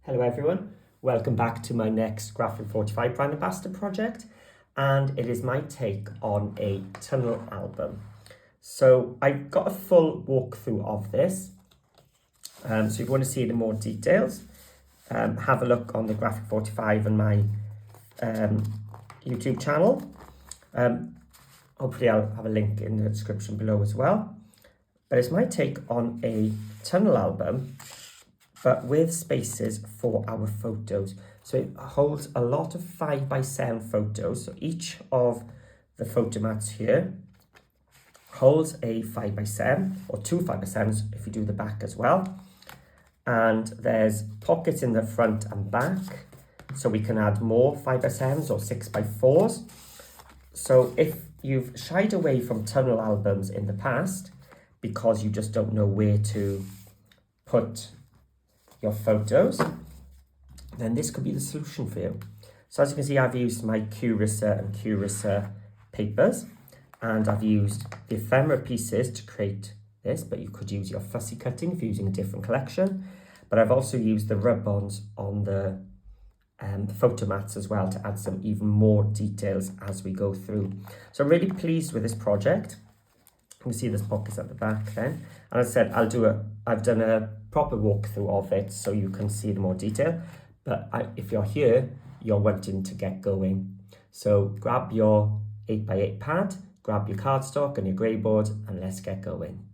Hello everyone, welcome back to my next Graphic 45 brand ambassador project, and it is my take on a tunnel album. So I've got a full walkthrough of this, so if you want to see it in more details, have a look on the Graphic 45 and my YouTube channel. Hopefully I'll have a link in the description below as well. But it's my take on a tunnel album, but with spaces for our photos. So it holds a lot of 5x7 photos. So each of the photo mats here holds a 5x7 or two 5x7s if you do the back as well. And there's pockets in the front and back, so we can add more 5x7s or 6x4s. So if you've shied away from tunnel albums in the past because you just don't know where to put your photos, then this could be the solution for you. So as you can see, I've used my Curissa and Curissa papers, and I've used the ephemera pieces to create this, but you could use your fussy cutting if you're using a different collection. But I've also used the rub-ons on the photo mats as well to add some even more details as we go through. So I'm really pleased with this project. You can see there's pockets at the back then. And as I said, I've done a proper walkthrough of it so you can see the more detail. But if you're here, you're wanting to get going. So grab your 8x8 pad, grab your cardstock and your grey board, and let's get going.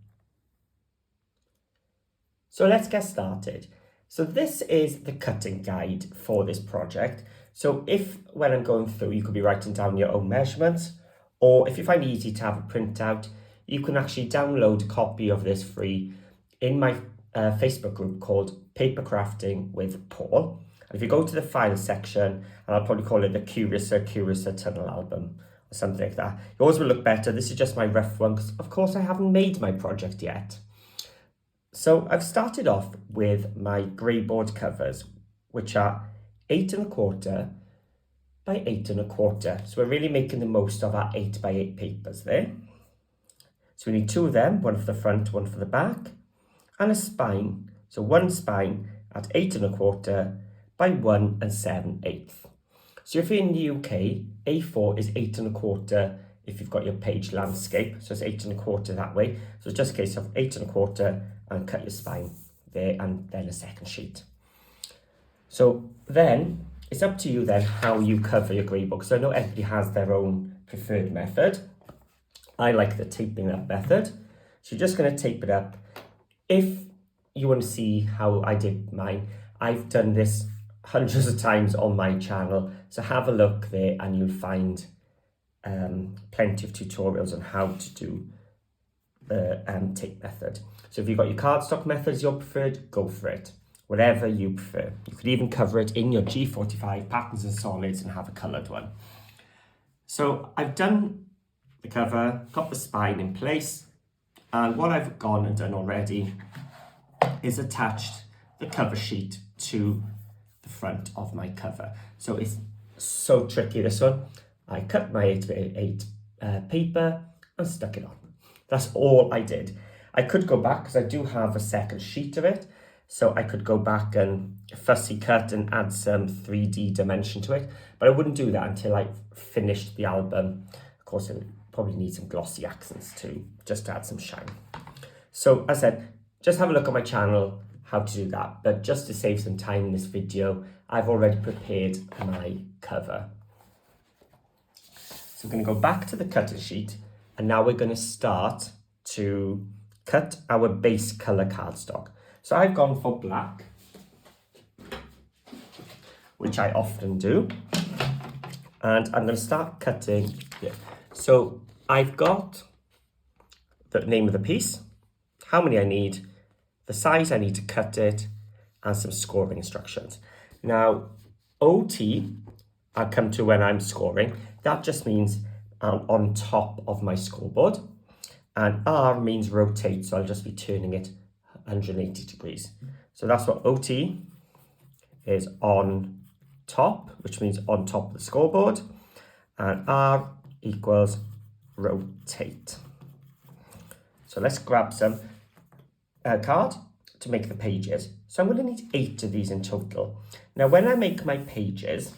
So let's get started. So this is the cutting guide for this project. So if when I'm going through, you could be writing down your own measurements, or if you find it easy to have a printout, you can actually download a copy of this free in my Facebook group called Papercrafting with Paul. And if you go to the file section, and I'll probably call it the Curissa Tunnel Album or something like that. Yours will look better. This is just my rough one because of course I haven't made my project yet. So I've started off with my grey board covers, which are 8 1/4 by 8 1/4. So we're really making the most of our 8x8 papers there. So we need two of them, one for the front, one for the back, and a spine. So one spine at 8 1/4 by 1 7/8. So if you're in the UK, A4 is 8 1/4 if you've got your page landscape. So it's 8 1/4 that way. So it's just a case of 8 1/4 and cut your spine there, and then a second sheet. So then it's up to you then how you cover your grey book. So I know everybody has their own preferred method. I like the taping up method. So you're just going to tape it up. If you want to see how I did mine, I've done this hundreds of times on my channel. So have a look there and you'll find plenty of tutorials on how to do the tape method. So if you've got your cardstock method as your preferred, go for it. Whatever you prefer. You could even cover it in your G45 patterns and solids and have a coloured one. So I've done the cover, got the spine in place, and what I've gone and done already is attached the cover sheet to the front of my cover. So it's so tricky, this one. I cut my 8x8 paper and stuck it on. That's all I did. I could go back because I do have a second sheet of it, so I could go back and fussy cut and add some 3D dimension to it, but I wouldn't do that until I finished the album. Of course, it probably need some glossy accents too, just to add some shine. So as I said, just have a look on my channel how to do that, but just to save some time in this video, I've already prepared my cover. So we're going to go back to the cutting sheet, and now we're going to start to cut our base colour cardstock. So I've gone for black, which I often do, and I'm going to start cutting here. So I've got the name of the piece, how many I need, the size I need to cut it, and some scoring instructions. Now, OT, I'll come to when I'm scoring. That just means on top of my scoreboard. And R means rotate, so I'll just be turning it 180 degrees. So that's what OT is, on top, which means on top of the scoreboard. And R equals rotate. So let's grab some card to make the pages. So I'm going to need 8 of these in total. Now, when I make my pages,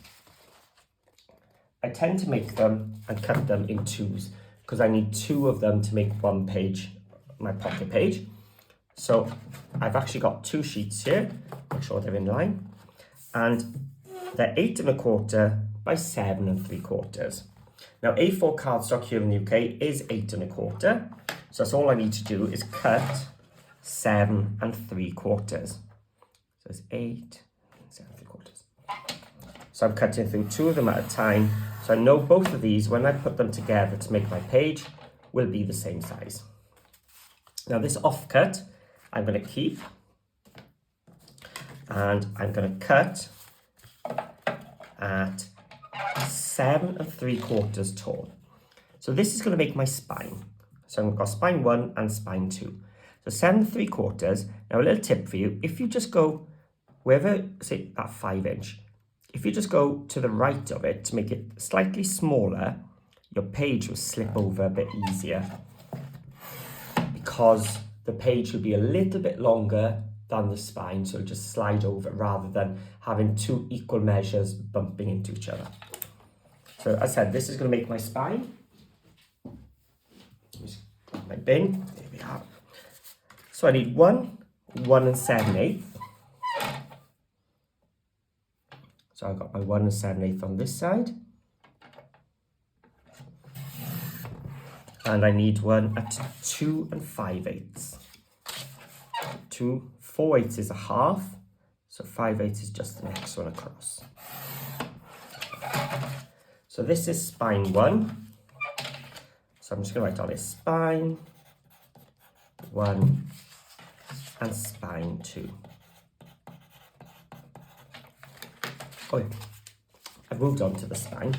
I tend to make them and cut them in 2s because I need 2 of them to make one page, my pocket page. So I've actually got 2 sheets here. Make sure they're in line. And they're 8 1/4 by 7 3/4. Now, A4 cardstock here in the UK is 8 1/4. So that's all I need to do is cut 7 3/4. So it's 8 7 3/4. So I'm cutting through 2 of them at a time. So I know both of these, when I put them together to make my page, will be the same size. Now this offcut, I'm going to keep. And I'm going to cut at 7 3/4 tall. So this is going to make my spine. So I've got spine 1 and spine 2. So 7 3/4. Now a little tip for you, if you just go wherever, say that 5-inch, if you just go to the right of it to make it slightly smaller, your page will slip over a bit easier because the page will be a little bit longer than the spine, so it'll just slide over rather than having 2 equal measures bumping into each other. So as I said, this is going to make my spine. Just grab my bin. There we are. So I need 1 7/8. So I've got my 1 7/8 on this side. And I need one at 2 5/8. 2 4/8 is a half, so 5/8 is just the next one across. So this is spine 1. So I'm just going to write on it spine 1 and spine 2. Oh, I've moved on to the spine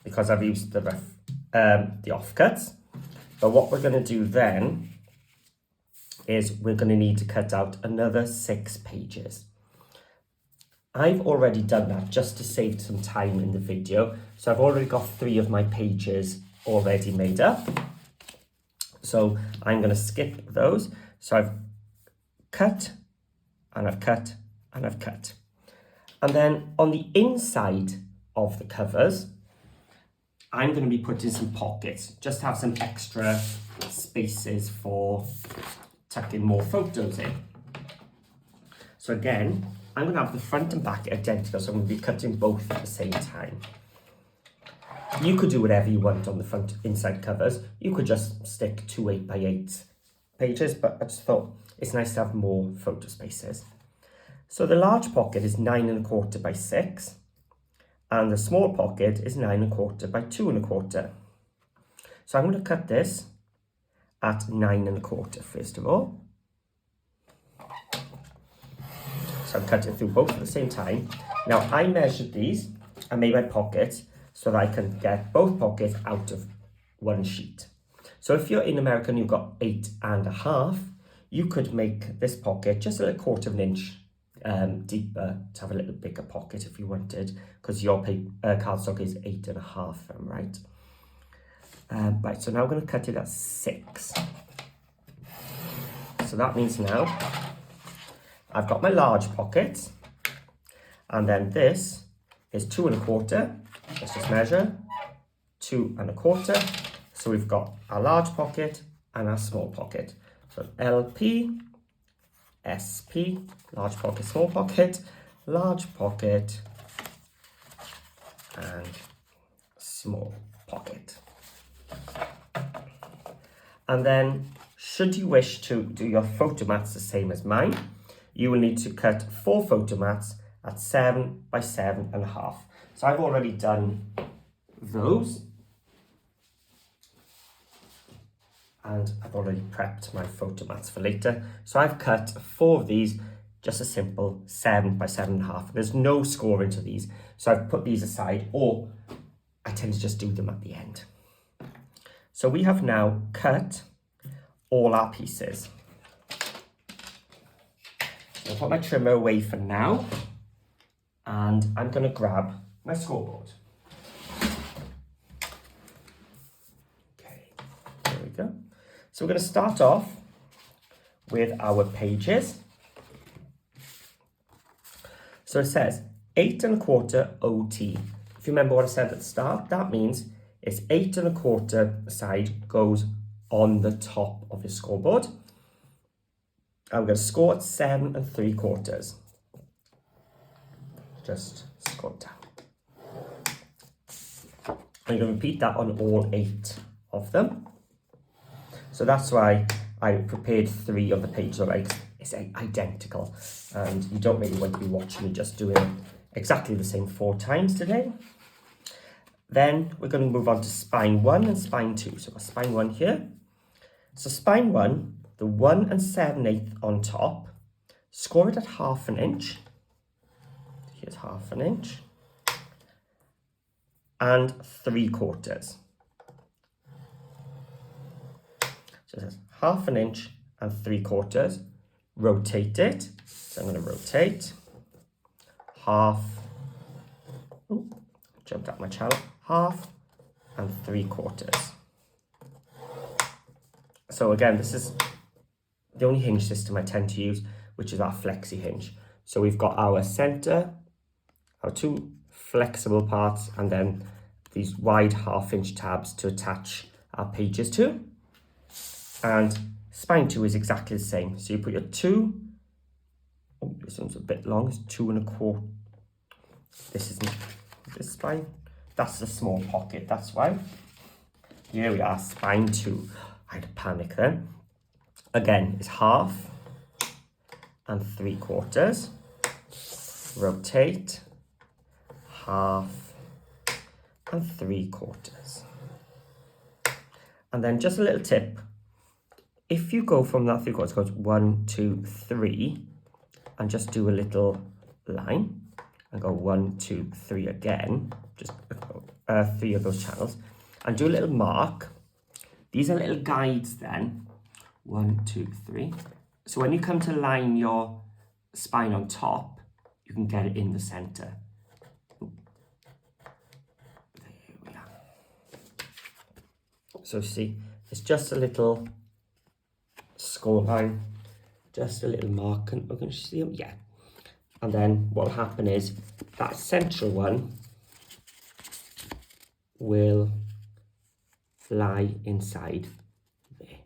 because I've used the offcuts. But what we're going to do then is we're going to need to cut out another 6 pages. I've already done that just to save some time in the video. So I've already got 3 of my pages already made up. So I'm going to skip those. So I've cut and I've cut and I've cut. And then on the inside of the covers, I'm going to be putting some pockets, just to have some extra spaces for tucking more photos in. So again, I'm going to have the front and back identical, so I'm going to be cutting both at the same time. You could do whatever you want on the front inside covers. You could just stick 2 8x8 pages, but I just thought it's nice to have more photo spaces. So the large pocket is 9 1/4 by 6. And the small pocket is 9 1/4 by 2 1/4. So I'm going to cut this at 9 1/4 first of all. So I'm cutting through both at the same time. Now I measured these and made my pockets so that I can get both pockets out of one sheet. So if you're in America and you've got 8 1/2, you could make this pocket just a little 1/4 inch deeper to have a little bigger pocket if you wanted, because your cardstock is 8 1/2, if I'm right. Right, so now I'm going to cut it at 6. So that means now I've got my large pocket, and then this is 2 1/4. Let's just measure 2 1/4. So we've got our large pocket and our small pocket. So LP, SP, large pocket, small pocket, large pocket, and small pocket. And then, should you wish to do your photo mats the same as mine, you will need to cut 4 photo mats at 7 by 7 1/2. So I've already done those. and I've already prepped my photo mats for later. So I've cut 4 of these, just a simple 7 by 7.5. There's no scoring to these, so I've put these aside, or I tend to just do them at the end. So we have now cut all our pieces. I'll put my trimmer away for now, and I'm going to grab my scoreboard. Okay, there we go. So we're going to start off with our pages. So it says 8 1/4 OT. If you remember what I said at the start, that means it's 8 1/4 side goes on the top of your scoreboard. I'm going to score at 7 3/4. Just score it down. I'm going to repeat that on all 8 of them. So that's why I prepared 3 of the pages already. It's identical, and you don't really want to be watching me just doing exactly the same 4 times today. Then we're going to move on to spine 1 and spine 2. So I've got spine 1 here. So spine 1, the 1 7/8 on top, score it at 1/2 inch. Here's 1/2 inch. And 3/4. So it says 1/2 inch and 3/4. Rotate it. So I'm going to rotate. Half. Ooh, jumped out my channel. 1/2 and 3/4. So again, this is the only hinge system I tend to use, which is our flexi hinge. So we've got our center, our 2 flexible parts, and then these wide 1/2 inch tabs to attach our pages to. And spine 2 is exactly the same. So you put your 2, oh, this one's a bit long, it's 2 1/4. This isn't this spine. That's the small pocket, that's why. Here we are, spine 2. I had a panic then. Again, it's 1/2 and 3/4. Rotate. 1/2 and 3/4. And then just a little tip. If you go from that 3/4, go to 1, 2, 3, and just do a little line, and go 1, 2, 3 again, just 3 of those channels, and do a little mark. These are little guides then. 1, 2, 3. So when you come to line your spine on top, you can get it in the center. There we are. So see, it's just a little score line, just a little mark. And we're going to see them, yeah. And then what will happen is that central one will lie inside there.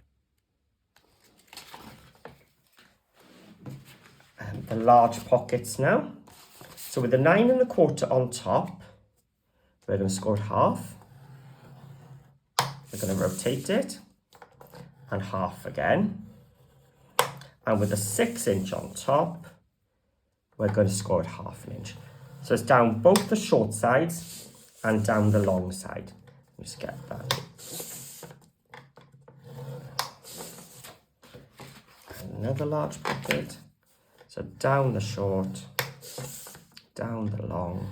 And the large pockets now. So with the 9 1/4 on top, we're going to score it 1/2. We're going to rotate it and 1/2 again. And with the 6 inch on top, we're going to score it 1/2 inch. So it's down both the short sides and down the long side. Just get that. Another large pocket. So down the short, down the long,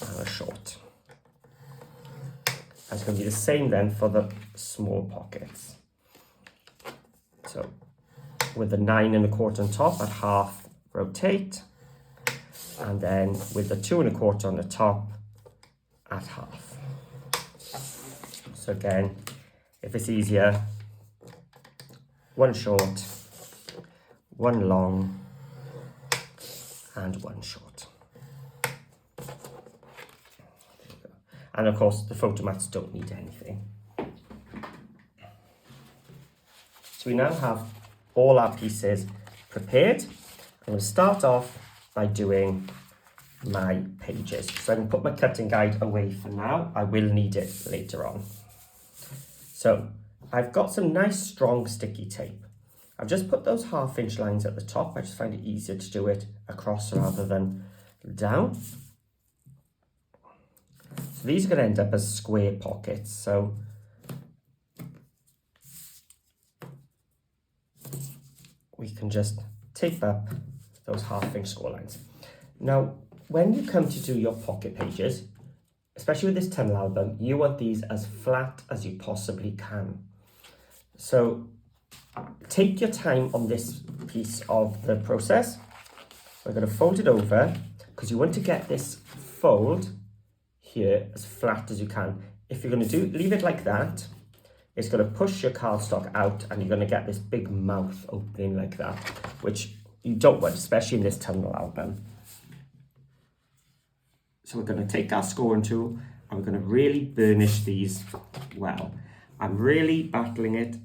and the short. And it's going to be the same then for the small pockets. So with the 9 1/4 on top at 1/2, rotate, and then with the 2 1/4 on the top at 1/2. So again, if it's easier, 1 short, 1 long, and 1 short. There we go. And of course, the photo mats don't need anything. So we now have all our pieces prepared. I'm going to start off by doing my pages. So I can put my cutting guide away for now. I will need it later on. So I've got some nice strong sticky tape. I've just put those 1/2 inch lines at the top. I just find it easier to do it across rather than down. So these are going to end up as square pockets. So we can just tape up those 1/2 inch score lines. Now, when you come to do your pocket pages, especially with this tunnel album, you want these as flat as you possibly can. So take your time on this piece of the process. We're going to fold it over because you want to get this fold here as flat as you can. If you're going to leave it like that, it's going to push your cardstock out and you're going to get this big mouth opening like that, which you don't want, especially in this tunnel album. So we're going to take our scoring tool and we're going to really burnish these well. I'm really battling it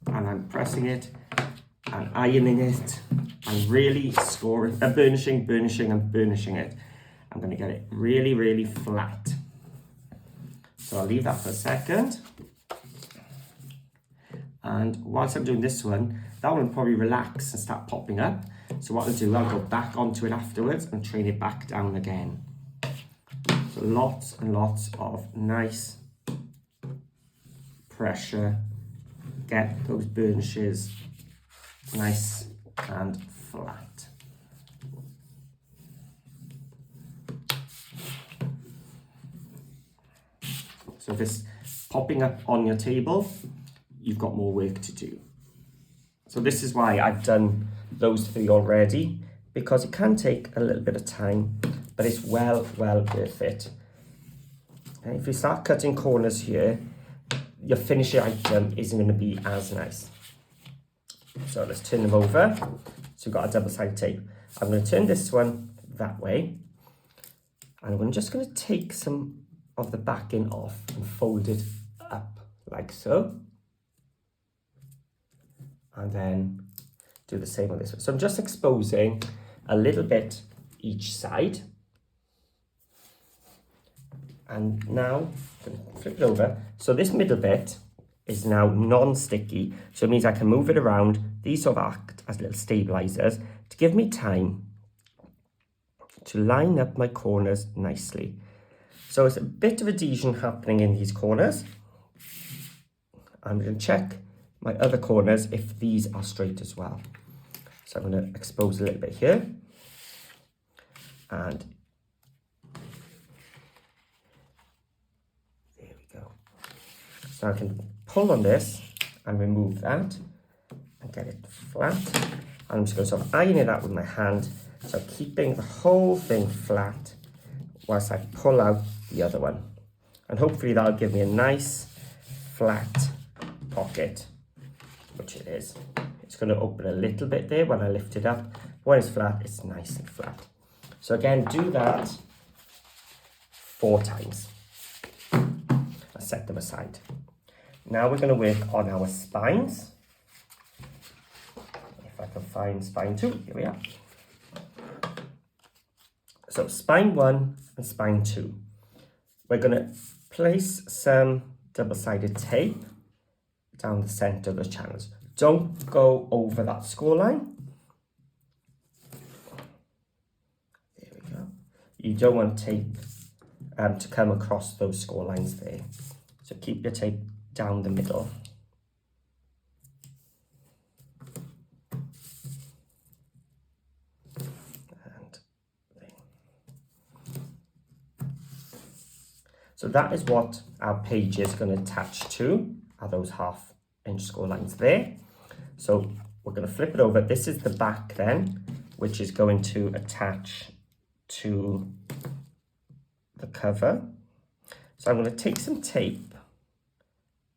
and I'm pressing it and ironing it and really burnishing and burnishing it. I'm going to get it really, really flat. So I'll leave that for a second. And whilst I'm doing this one, that one will probably relax and start popping up. So what I'll do, I'll go back onto it afterwards and train it back down again. So lots and lots of nice pressure. Get those burnishes nice and flat. So if it's popping up on your table, you've got more work to do. So this is why I've done those 3 already, because it can take a little bit of time, but it's well worth it. And if you start cutting corners here, your finished item isn't going to be as nice. So let's turn them over. So we've got a double-sided tape. I'm going to turn this one that way, and I'm just going to take some of the backing off and fold it up like so. And then do the same on this one. So I'm just exposing a little bit each side. And now, I'm going to flip it over. So this middle bit is now non-sticky. So it means I can move it around. These sort of act as little stabilizers to give me time to line up my corners nicely. So it's a bit of adhesion happening in these corners. I'm going to check my other corners if these are straight as well. So I'm going to expose a little bit here. And there we go. So I can pull on this and remove that and get it flat. And I'm just going to sort of iron it out with my hand. So keeping the whole thing flat whilst I pull out the other one. And hopefully that'll give me a nice flat pocket, which it is. It's going to open a little bit there when I lift it up. When it's flat, it's nice and flat. So again, do that 4 times. I'll set them aside. Now we're going to work on our spines. If I can find spine 2, here we are. So spine 1 and spine 2. We're going to place some double-sided tape down the center of those channels. Don't go over that score line. There we go. You don't want tape to come across those score lines there. So keep your tape down the middle. And there. So that is what our page is going to attach to, are those 1/2 inch score lines there. So we're going to flip it over. This is the back then, which is going to attach to the cover. So I'm going to take some tape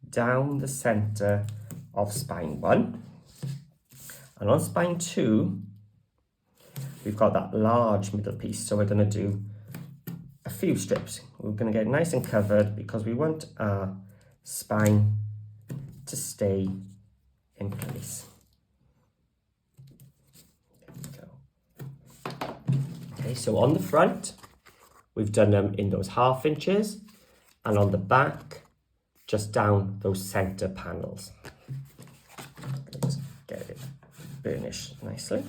down the center of spine 1. And on spine 2, we've got that large middle piece. So we're going to do a few strips. We're going to get nice and covered because we want our spine to stay in place. There we go. Okay, so on the front, we've done them in those 1/2 inches, and on the back, just down those center panels. Let's get it burnished nicely.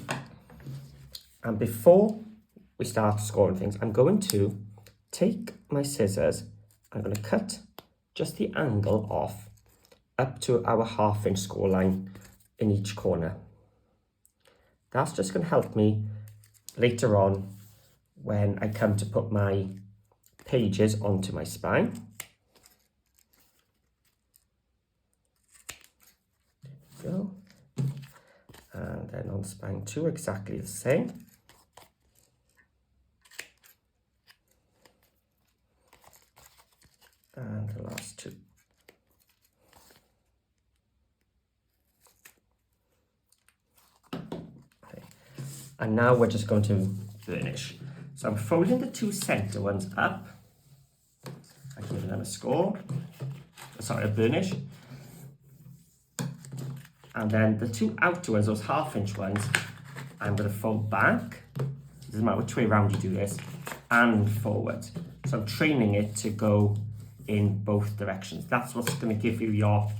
And before we start scoring things, I'm going to take my scissors. I'm going to cut just the angle off up to our 1/2 inch score line in each corner. That's just going to help me later on when I come to put my pages onto my spine. There we go. And then on spine 2, exactly the same. And the last 2. Okay. And now we're just going to burnish. So I'm folding the 2 center ones up. I'm giving them a burnish. And then the 2 outer ones, those 1/2 inch ones, I'm going to fold back. Doesn't matter which way around you do this, and forward. So I'm training it to go in both directions. That's what's going to give you your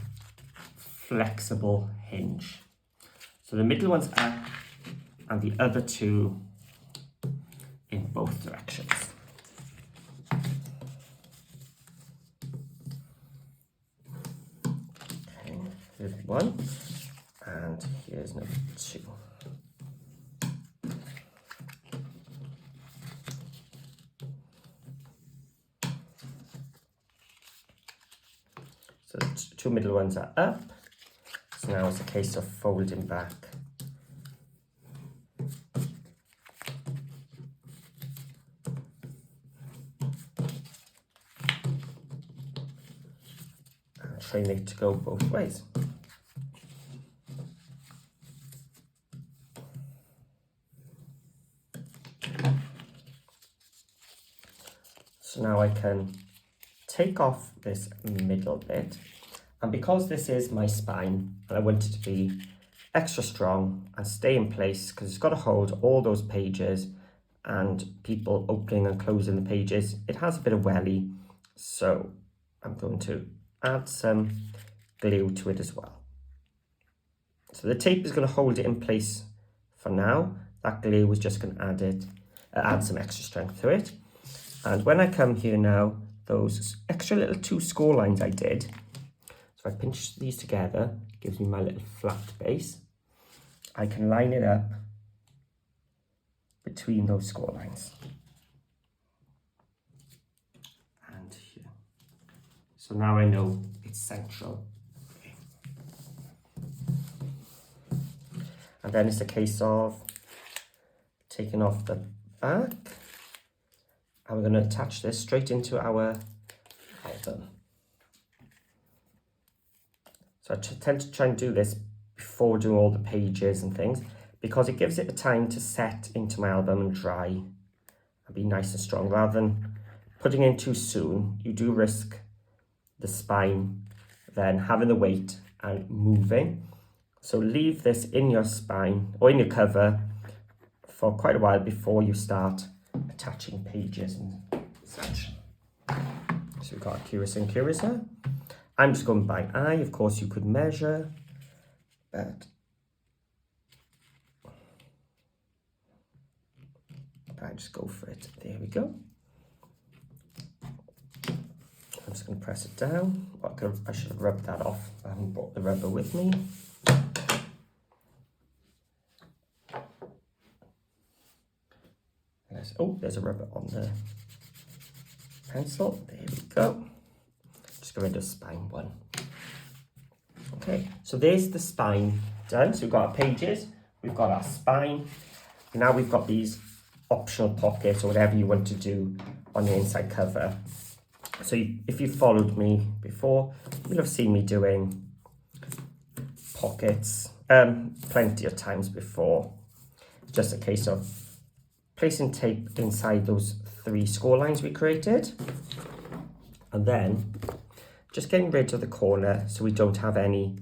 flexible hinge. So the middle one's up and the other 2 in both directions. Okay, here's 1 and here's number 2. So the 2 middle ones are up. So now it's a case of folding back. And train it to go both ways. So now I can take off this middle bit, and because this is my spine and I want it to be extra strong and stay in place, because it's got to hold all those pages and people opening and closing the pages, it has a bit of welly, so I'm going to add some glue to it as well. So the tape is going to hold it in place for now. That glue is just going to add some extra strength to it. And when I come here now, those extra little 2 score lines I did, so if I pinch these together, it gives me my little flat base. I can line it up between those score lines. And here. So now I know it's central. Okay. And then it's a case of taking off the back. And we're going to attach this straight into our album. So I tend to try and do this before doing all the pages and things, because it gives it the time to set into my album and dry and be nice and strong. Rather than putting in too soon, you do risk the spine then having the weight and moving. So leave this in your spine or in your cover for quite a while before you start attaching pages and such. So we've got a curious and curiouser. I'm just going by eye. Of course you could measure, but I just go for it. There we go. I'm just going to press it down. I should have rubbed that off. I haven't brought the rubber with me. Oh, there's a rubber on the pencil. There we go. Just go into spine 1. Okay, so there's the spine done. So we've got our pages, we've got our spine. Now we've got these optional pockets or whatever you want to do on the inside cover. So if you followed me before, you'll have seen me doing pockets plenty of times before. Just a case of placing tape inside those 3 score lines we created, and then just getting rid of the corner so we don't have any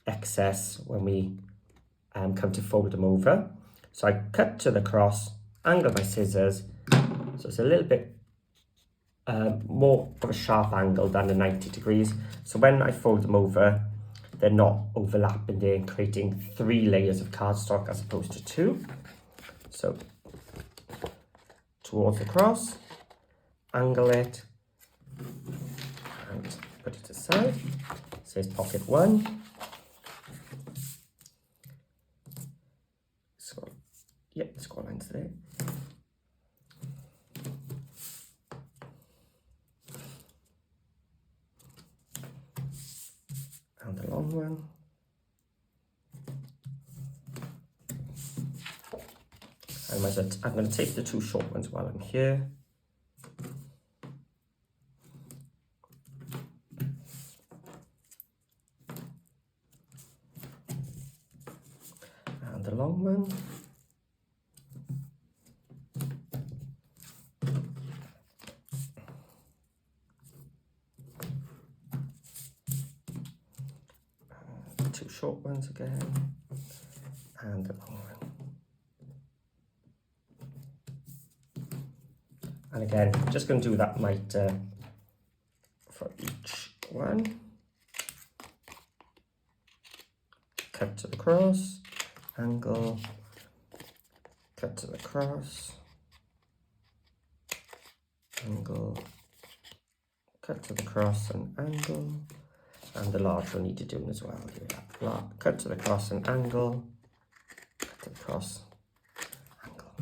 excess when we come to fold them over. So I cut to the cross, angle my scissors, so it's a little bit more of a sharp angle than the 90 degrees. So when I fold them over, they're not overlapping there and creating 3 layers of cardstock as opposed to 2. So towards the cross, angle it, and put it aside. It says pocket 1. So Yep, the score line's there. And the long one. And I'm going to take the two short ones while I'm here. And the long one. And two short ones again. And the long one. And again, just going to do that miter for each one. Cut to the cross, angle, cut to the cross, angle, cut to the cross and angle, and the large one need to do as well. Here, cut to the cross and angle, cut to the cross, angle.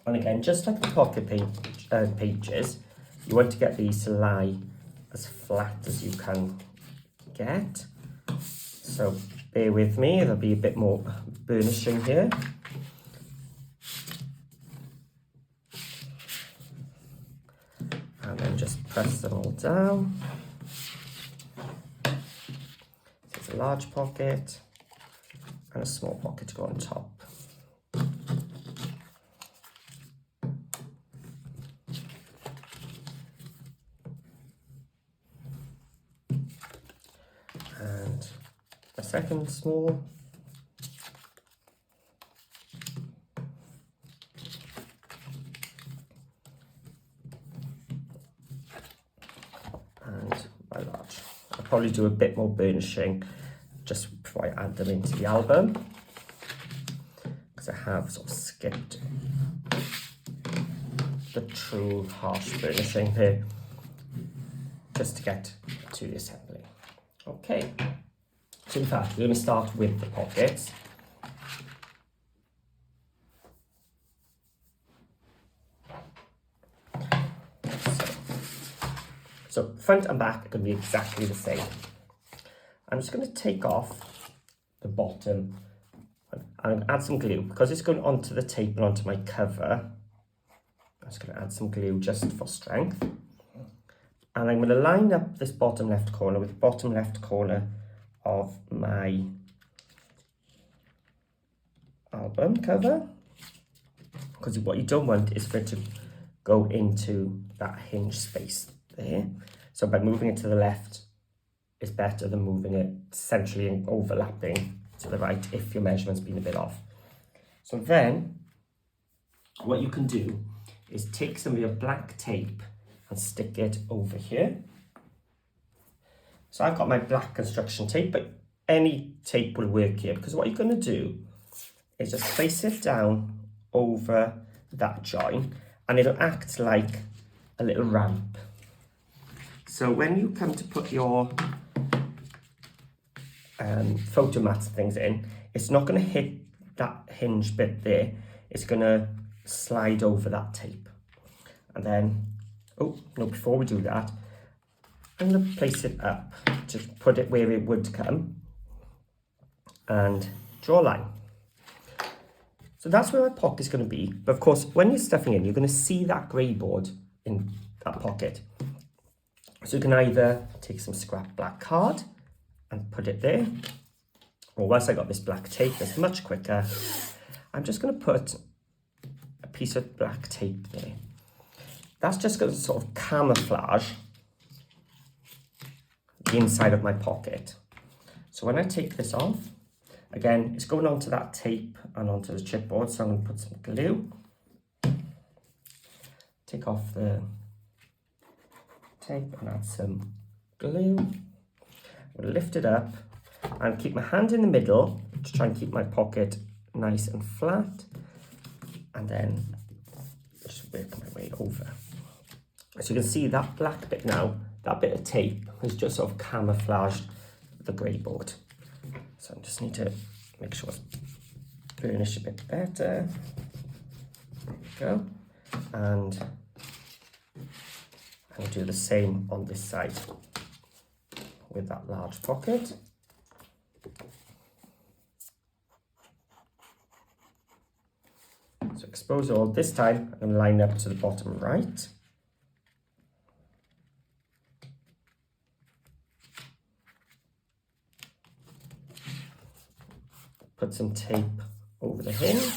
And again, just like the pocket pages, you want to get these to lie as flat as you can get. So bear with me, there'll be a bit more burnishing here. And then just press them all down. There's a large pocket and a small pocket to go on top. And a second small. And my large. I'll probably do a bit more burnishing just before I add them into the album, because I have sort of skipped the true harsh burnishing here just to get to the assembly. Okay, so in fact, we're going to start with the pockets. So front and back are going to be exactly the same. I'm just going to take off the bottom and add some glue, because it's going onto the tape and onto my cover. I'm just going to add some glue just for strength. And I'm going to line up this bottom left corner with the bottom left corner of my album cover, because what you don't want is for it to go into that hinge space there. So by moving it to the left is better than moving it centrally and overlapping to the right if your measurement's been a bit off. So then what you can do is take some of your black tape and stick it over here. So I've got my black construction tape, but any tape will work here, because what you're going to do is just place it down over that join and it'll act like a little ramp. So when you come to put your photo mats and things in, it's not going to hit that hinge bit there, it's going to slide over that tape. And then oh, no, before we do that, I'm going to place it up to put it where it would come and draw a line. So that's where my pocket's going to be. But of course, when you're stuffing in, you're going to see that grey board in that pocket. So you can either take some scrap black card and put it there, or once I got this black tape, it's much quicker. I'm just going to put a piece of black tape there. That's just going to sort of camouflage the inside of my pocket. So when I take this off, again, it's going onto that tape and onto the chipboard, so I'm going to put some glue. Take off the tape and add some glue. I'm going to lift it up and keep my hand in the middle to try and keep my pocket nice and flat, and then just work my way over. So you can see that black bit now, that bit of tape has just sort of camouflaged the grey board. So I just need to make sure it's furnish a bit better. There we go. And I'll do the same on this side with that large pocket. So expose all. This time I'm going to line up to the bottom right. Put some tape over the hinge.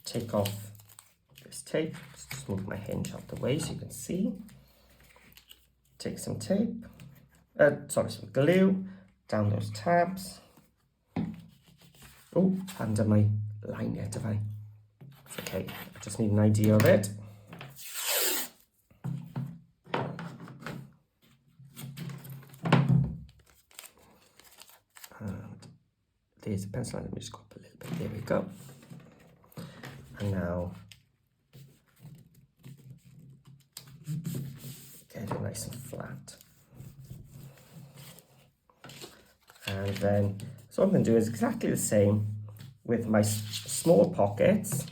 Take off this tape. Just move my hinge out the way so you can see. Take some tape, some glue down those tabs. Oh, under my line yet, have I? Okay, I just need an idea of it. And there's a pencil line, let me just go up a little bit, there we go. And now, get it nice and flat. And then, so what I'm going to do is exactly the same with my small pockets.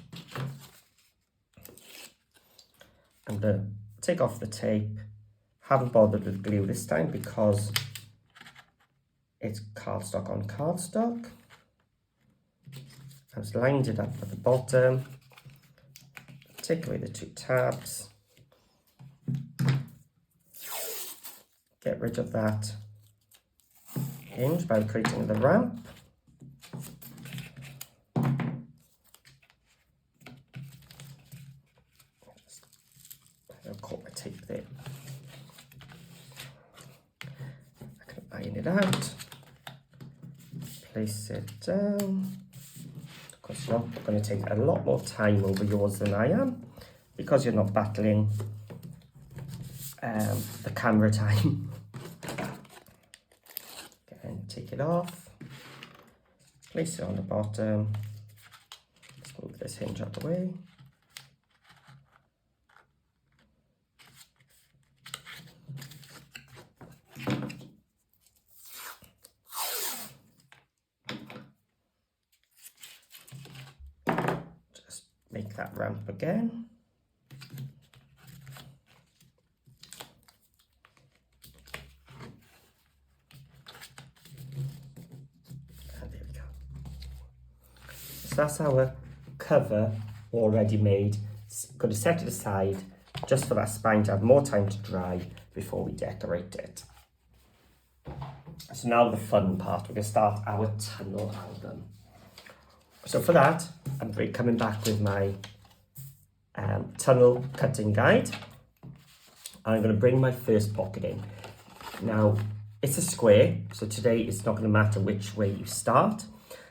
I'm going to take off the tape. Haven't bothered with glue this time because it's cardstock on cardstock. I've just lined it up at the bottom. Take away the 2 tabs. Get rid of that hinge by creating the ramp. I'll caught my tape there. I can iron it out. Place it down. Of course, you're not going to take a lot more time over yours than I am because you're not battling the camera time. Again, take it off, place it on the bottom, let's move this hinge out the way. Just make that ramp again. That's our cover already made. Going to set it aside just for that spine to have more time to dry before we decorate it. So now the fun part, we're going to start our tunnel album. So for that, I'm coming back with my tunnel cutting guide. And I'm going to bring my first pocket in. Now, it's a square, so today it's not going to matter which way you start.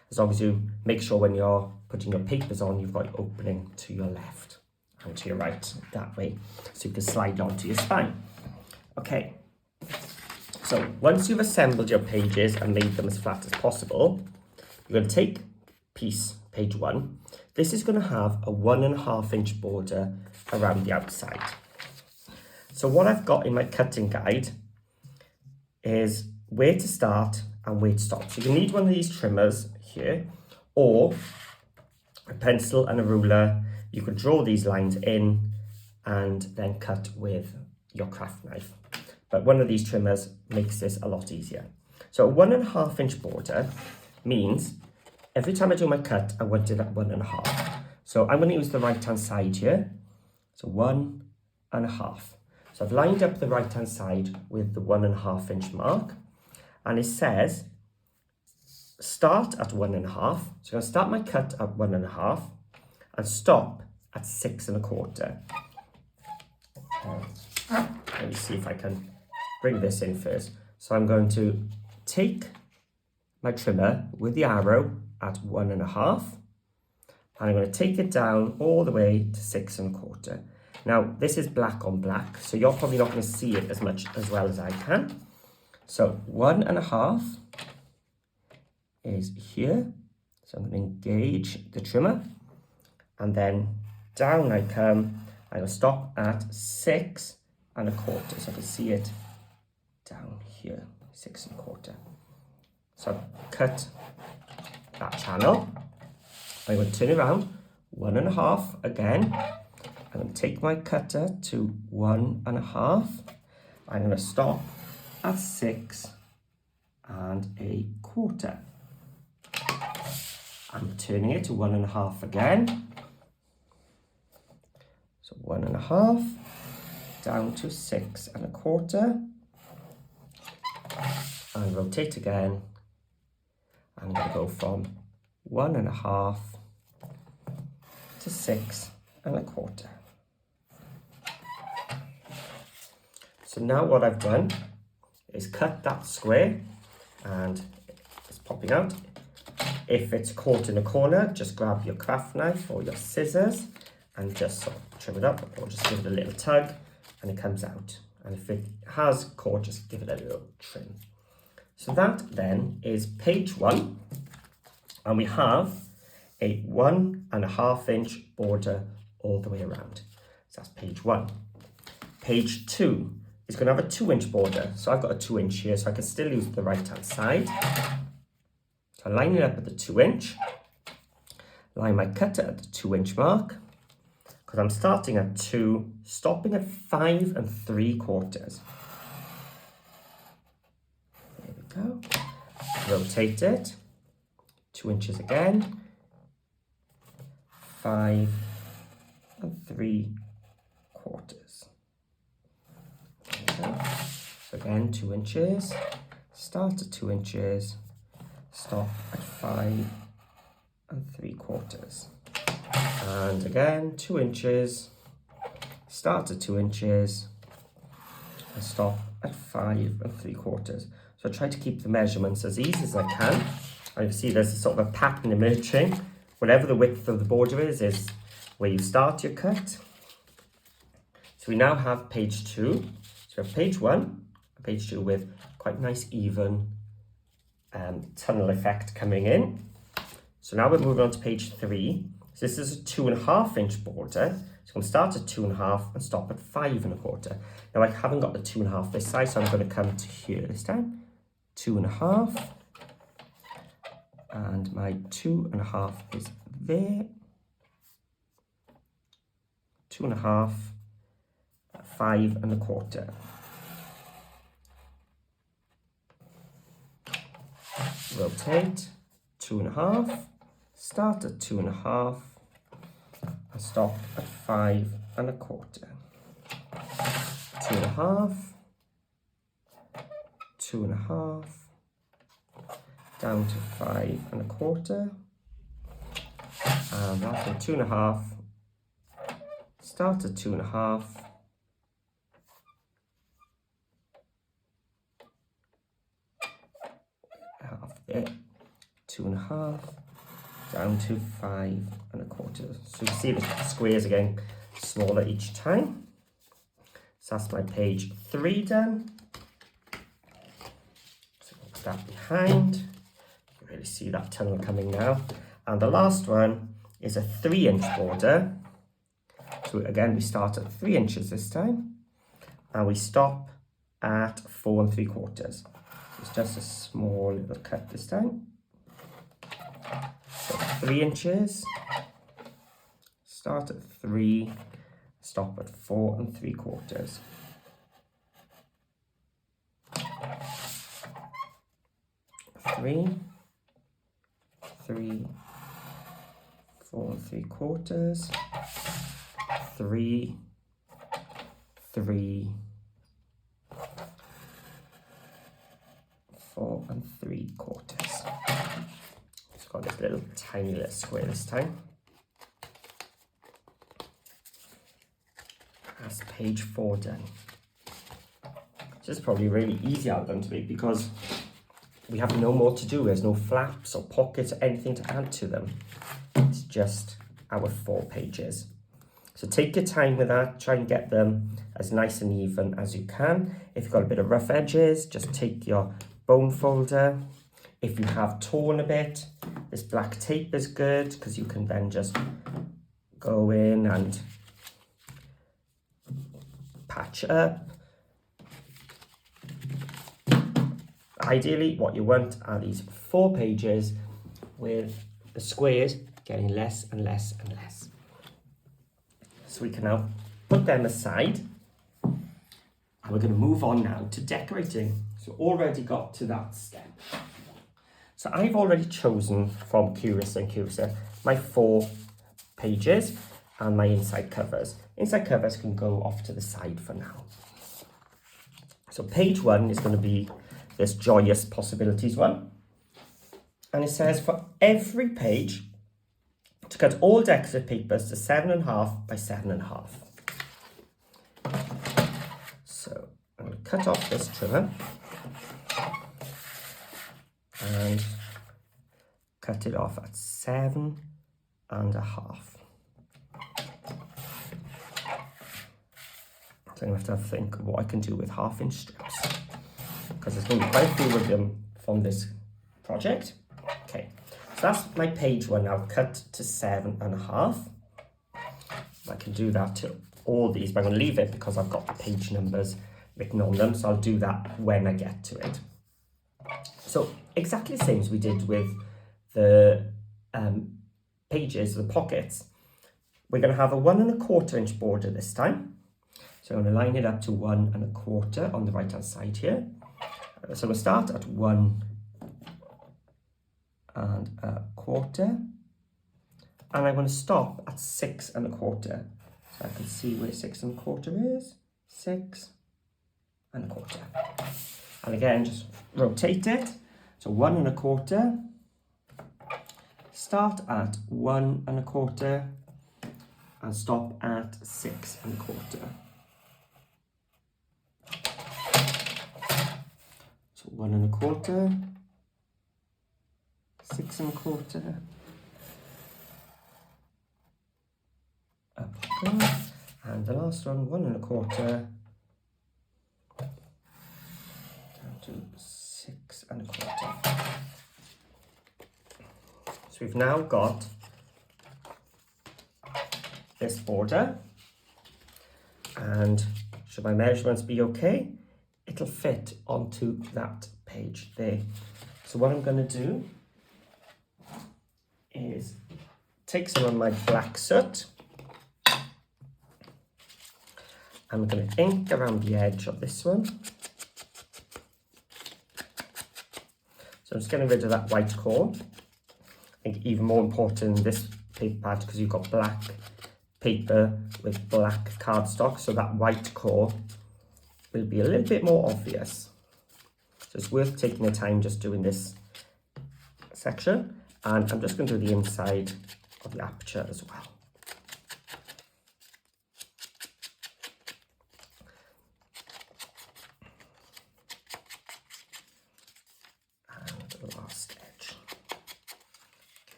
As long as you make sure when you're putting your papers on, you've got your opening to your left and to your right, that way, so you can slide onto your spine. Okay, so once you've assembled your pages and made them as flat as possible, you're going to take page 1. This is going to have a 1.5 inch border around the outside. So what I've got in my cutting guide is where to start and where to stop. So you need one of these trimmers here, or a pencil and a ruler. You could draw these lines in and then cut with your craft knife. But one of these trimmers makes this a lot easier. So a 1.5 inch border means every time I do my cut, I want it at 1.5. So I'm going to use the right hand side here. So 1.5. So I've lined up the right hand side with the 1.5 inch mark, and it says start at 1.5. So I'm going to start my cut at 1.5 and stop at 6.25. Let me see if I can bring this in first. So I'm going to take my trimmer with the arrow at 1.5, and I'm going to take it down all the way to 6.25. Now this is black on black, so you're probably not going to see it as much as well as I can. So 1.5 is here. So I'm going to engage the trimmer, and then down I come. I'm going to stop at 6.25. 1/4. So I can see it down here, 6 1/4. So I've cut that channel. I'm going to turn it around 1 1/2 again. I'm going to take my cutter to 1 1/2. I'm going to stop at 6 1/4. I'm turning it to 1 1/2 again. So 1 1/2 down to 6 1/4. And rotate again. I'm going to go from 1 1/2 to 6 1/4. So now what I've done is cut that square, and it's popping out. If it's caught in a corner, just grab your craft knife or your scissors and just sort of trim it up, or just give it a little tug and it comes out. And if it has caught, just give it a little trim. So that then is page 1, and we have a 1 1/2 inch border all the way around. So that's page 1. Page 2 is going to have a 2 inch border. So I've got a 2 inch here, so I can still use the right hand side. So I line it up at the 2 inch, line my cutter at the 2 inch mark, because I'm starting at 2, stopping at 5 3/4. There we go. Rotate it, 2 inches again, 5 3/4. So again, 2 inches, start at 2 inches, stop at 5 3/4. And again, 2 inches, start at 2 inches, and stop at 5 3/4. So I try to keep the measurements as easy as I can. And you can see there's a sort of a pattern emerging. Whatever the width of the border is where you start your cut. So we now have page 2. So we have page 1 and page 2 with quite nice even tunnel effect coming in. So now we're moving on to page 3. So this is a 2 1/2 inch border. So I'm going to start at 2 1/2 and stop at 5 1/4. Now I haven't got the 2 1/2 this side, so I'm going to come to here this time. 2 1/2. And my 2 1/2 is there. 2 1/2, 5 1/4. Rotate, 2 1/2, start at 2 1/2, and stop at 5 1/4. 2 1/2, 2 1/2, down to 5 1/4, and that's a 2 1/2, start at 2 1/2, half there, 2 1/2, down to 5 1/4. So you see the squares are getting smaller each time. So that's my page 3 done. So put that behind. You really see that tunnel coming now. And the last one is a 3 inch border. So again, we start at 3 inches this time, and we stop at 4 3/4. It's just a small little cut this time. So 3 inches, start at 3, stop at 4 3/4. Three, 4 3/4, 3, 3, 4 3/4. It's got this little tiny little square this time. That's page 4 done. This is probably a really easy album to make because we have no more to do. There's no flaps or pockets or anything to add to them. It's just our 4 pages. So take your time with that. Try and get them as nice and even as you can. If you've got a bit of rough edges, just take your bone folder. If you have torn a bit, this black tape is good because you can then just go in and catch up. Ideally, what you want are these 4 pages with the squares getting less and less and less. So we can now put them aside, and we're going to move on now to decorating. So already got to that step. So I've already chosen from Curious and Curiouser my 4 pages and my inside covers. Inside covers can go off to the side for now. So page 1 is going to be this Joyous Possibilities one. And it says for every page to cut all decorative papers to 7.5 by 7.5. So I'm going to cut off this trimmer and cut it off at 7.5. So I'm going to have to think of what I can do with 1/2-inch strips, because there's going to be quite a few of them from this project. Okay, so that's my page 1 now, cut to 7.5. I can do that to all these, but I'm going to leave it because I've got the page numbers written on them, so I'll do that when I get to it. So exactly the same as we did with the pages, the pockets. We're going to have a 1.25-inch border this time. So I'm going to line it up to 1.25 on the right hand side here. So we'll start at 1.25, and I want to stop at 6.25. So I can see where 6.25 is. 6.25. And again, just rotate it. So 1.25. Start at 1.25 and stop at 6.25. So 1.25, 6.25, up we go, and the last one, 1.25, down to 6.25. So we've now got this border, and should my measurements be okay, it'll fit onto that page there. So what I'm going to do is take some of my black soot. I'm going to ink around the edge of this one. So I'm just getting rid of that white core. I think even more important in this paper pad, because you've got black paper with black cardstock, so that white core will be a little bit more obvious. So it's worth taking the time just doing this section. And I'm just going to do the inside of the aperture as well. And the last edge.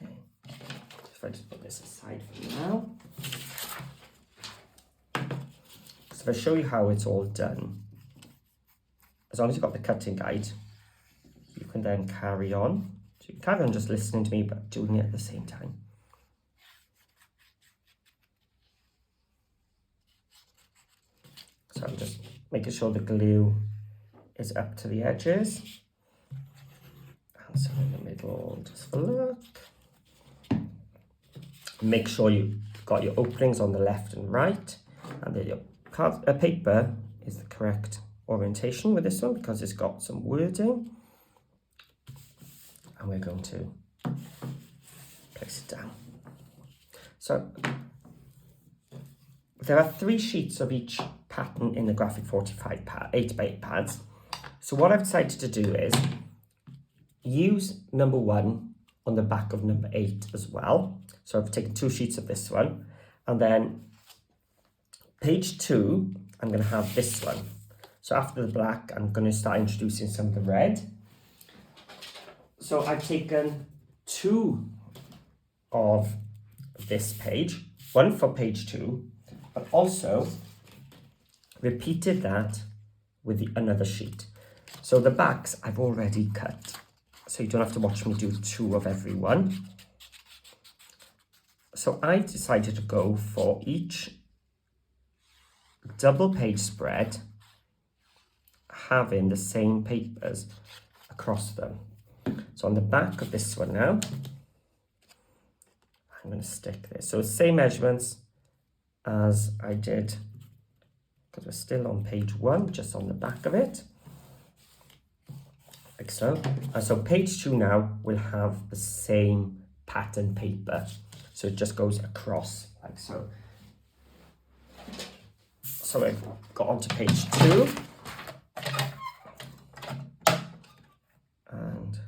Okay, if I just put this aside for now. So if I show you how it's all done, as long as you've got the cutting guide, you can then carry on. So you can carry on just listening to me, but doing it at the same time. So I'm just making sure the glue is up to the edges. And so in the middle, just for look. Make sure you've got your openings on the left and right, and that your paper is the correct orientation with this one, because it's got some wording. And we're going to place it down. So there are 3 sheets of each pattern in the Graphic 45 8x8 pads. So what I've decided to do is use number 1 on the back of number 8 as well. So I've taken 2 sheets of this one, and then page 2, I'm going to have this one. So after the black, I'm going to start introducing some of the red. So I've taken 2 of this page, 1 for page 2, but also repeated that with another sheet. So the backs I've already cut, so you don't have to watch me do 2 of every one. So I decided to go for each double page spread having the same papers across them. So on the back of this one now, I'm going to stick this. So same measurements as I did, because we're still on page 1, just on the back of it, like so. And so page 2 now will have the same pattern paper. So it just goes across like so. So I've got onto page 2. And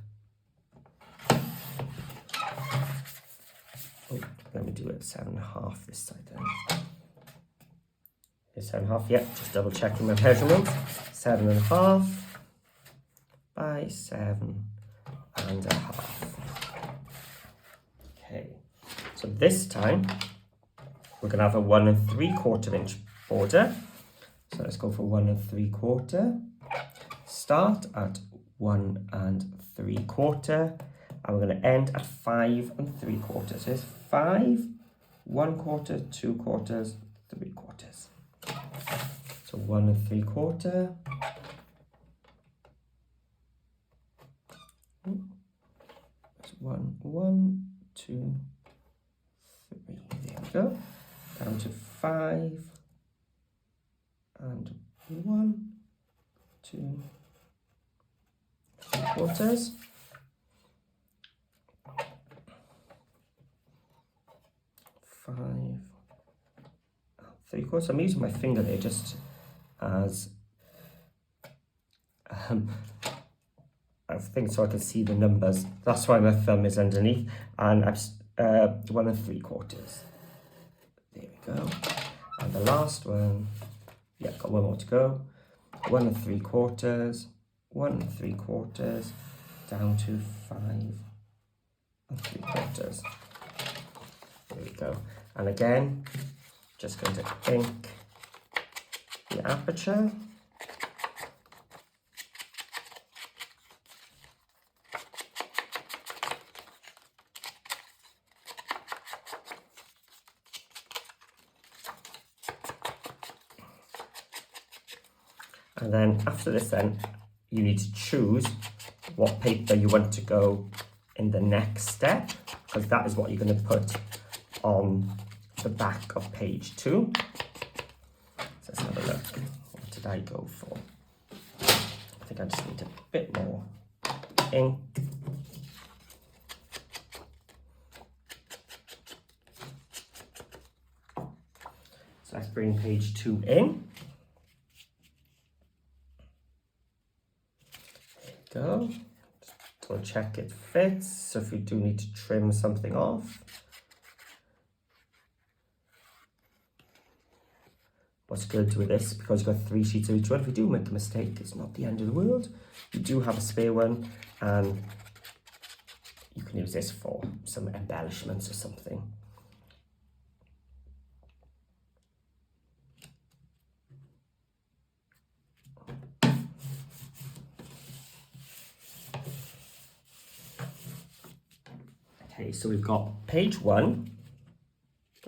let me do it 7.5 this side then. Here's 7.5, yeah, just double checking my measurements. 7.5 by 7.5. Okay, so this time we're going to have a 1 3/4 inch border. So let's go for 1 3/4. Start at 1 3/4, and we're going to end at 5 3/4. So it's 5, 1/4, 2/4, 3/4. So 1 3/4. That's 1, 1, 2, 3. There we go. Down to 5 and 1, 2, 3/4. 5 3/4. I'm using my finger there just as I think so I can see the numbers. That's why my thumb is underneath, and I'm 1 3/4. There we go. And the last one, yeah, got one more to go. 1 3/4, 1 3/4, down to 5 3/4. There we go. And again, just going to ink the aperture. And then after this then, you need to choose what paper you want to go in the next step, because that is what you're going to put on the back of page 2. So let's have a look. What did I go for? I think I just need a bit more ink. So let's bring page 2 in. There we go. Just check it fits. So if you do need to trim something off. What's good with this, because you've got 3 sheets of each one, if you do make a mistake, it's not the end of the world. You do have a spare one, and you can use this for some embellishments or something. Okay, so we've got page 1.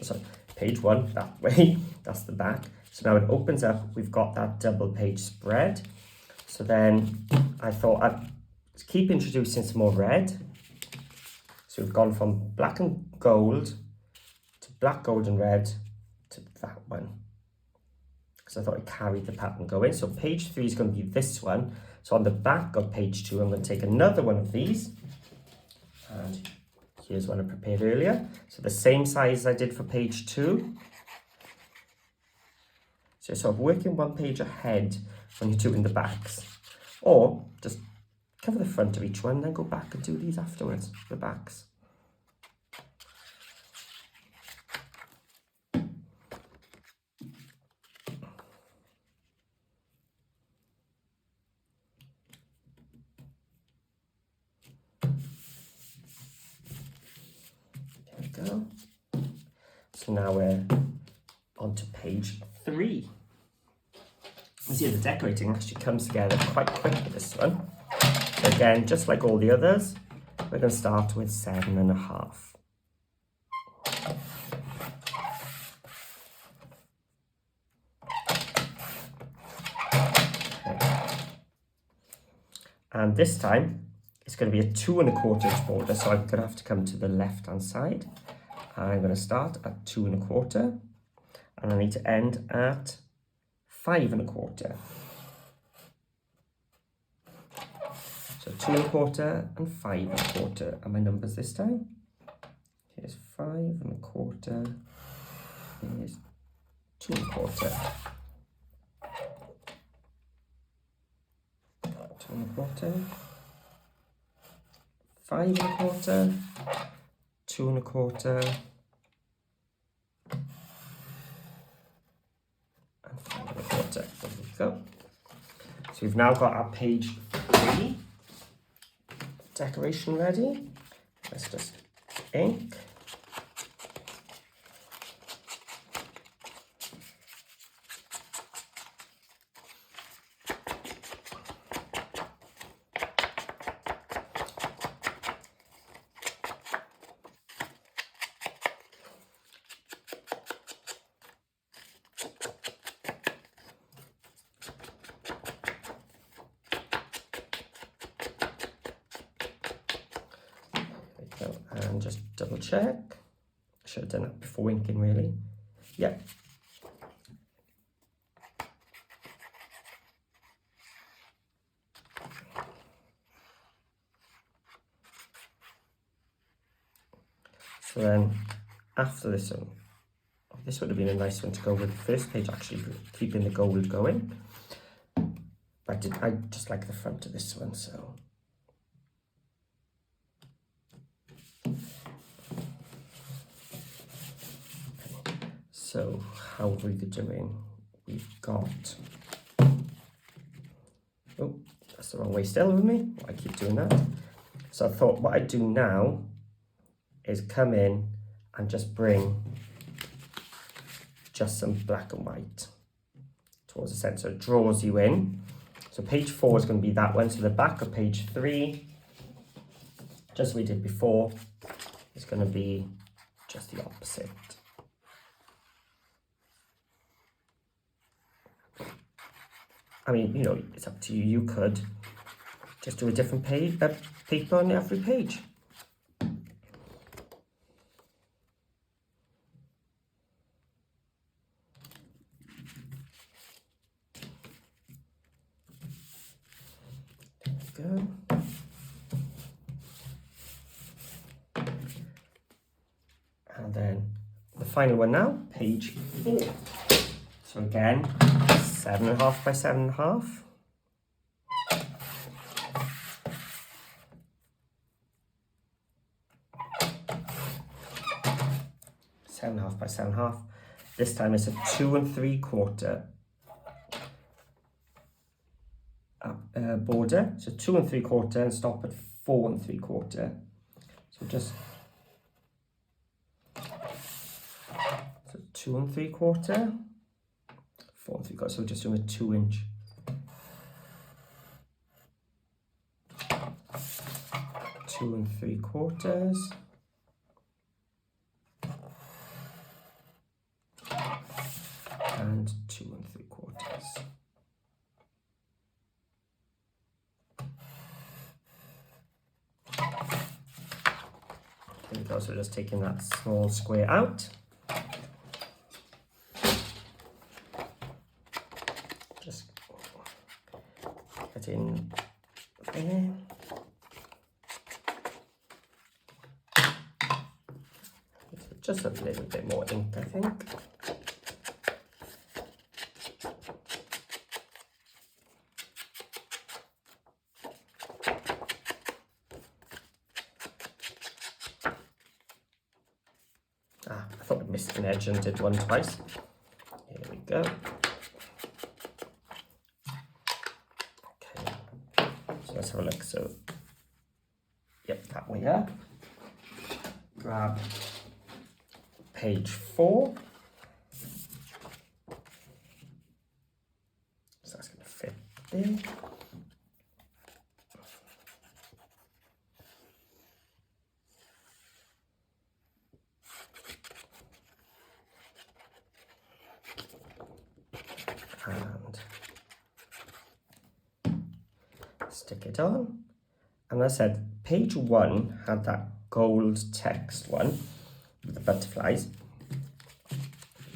Sorry, page 1 that way. That's the back. So now it opens up, we've got that double page spread. So then I thought I'd keep introducing some more red. So we've gone from black and gold to black, gold and red to that one. Because I thought it carried the pattern going. So page 3 is going to be this one. So on the back of page 2, I'm going to take another one of these. And here's one I prepared earlier. So the same size I did for page 2. So you're sort of working one page ahead when you're doing the backs. Or just cover the front of each one, then go back and do these afterwards, the backs. There we go. So now we're onto page 3. You see the decorating actually comes together quite quick with this one. So again, just like all the others, we're going to start with 7.5. And this time it's going to be a 2 1/4 inch border, so I'm going to have to come to the left hand side. I'm going to start at 2 1/4 and I need to end at 5 1/4. So 2 1/4 and 5 1/4 are my numbers this time. Here's 5 1/4, here's 2 1/4. 2 1/4, 5 1/4, 2 1/4, and 5 1/4. There we go. So we've now got our page 3 decoration ready. Let's just ink. And just double check. I should have done that before inking, really. Yeah. So then after this one, this would have been a nice one to go with the first page, actually, keeping the gold going. But I just like the front of this one, so. So how are we doing? We've got, oh, that's the wrong way still with me. I keep doing that. So I thought what I'd do now is come in and just bring just some black and white towards the center. So it draws you in. So page 4 is going to be that one. So the back of page 3, just as we did before, is going to be just the opposite. I mean, you know, it's up to you. You could just do a different page, paper on every page. There we go. And then the final one now, page 4. So again, 7.5 by 7.5. Seven and a half by 7.5. This time it's a 2 3/4 border. So 2 3/4 and stop at 4 3/4. So just 2 3/4, 4 3/4. So we're just doing a 2 inch. Two and 3/4. And 2 3/4. There we go, so just taking that small square out. Just get in there. Just a little bit more ink, I think. I thought I missed an edge and did one twice. Here we go. Okay, so let's have a look. So, yep, that way up. Grab page 4. So that's going to fit there. And stick it on. And as I said, page 1 had that gold text one with the butterflies